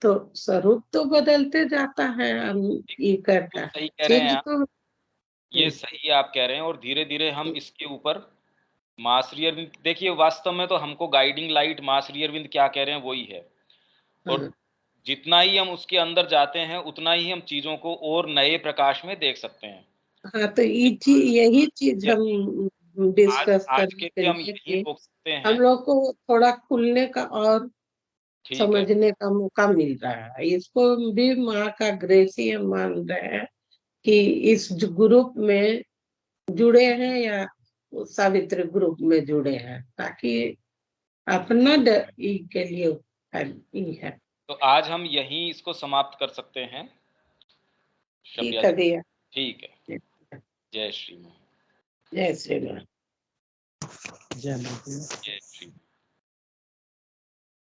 तो स्वरूप तो बदलते जाता है, हम ये बिल्कुल करता सही कह रहे हैं चेंज आप, तो। ये सही आप कह रहे हैं। और धीरे धीरे हम इसके ऊपर माँ श्री अरविंद, देखिए वास्तव में तो हमको गाइडिंग लाइट माँ श्री अरविंद क्या कह रहे हैं वही है, और हाँ, जितना ही हम उसके अंदर जाते हैं उतना ही हम चीजों को और नए प्रकाश में देख सकते हैं। हाँ, तो यही चीज हम यही आज डिस्कस आज करने के के लिए हम लिए यही कि रोक सकते हम हैं। लोग को थोड़ा खुलने का और ठीक है। समझने का मौका मिल रहा है। इसको भी माँ का ग्रेस ही हम मान रहे हैं कि इस ग्रुप में जुड़े हैं, या सावित्री ग्रुप में जुड़े हैं, ताकि अपना के लिए ही है। तो आज हम यहीं इसको समाप्त कर सकते हैं ठीक शब्या है जी। भैया। ठीक है। जय श्री राम। जय श्री राम। जय श्री राम।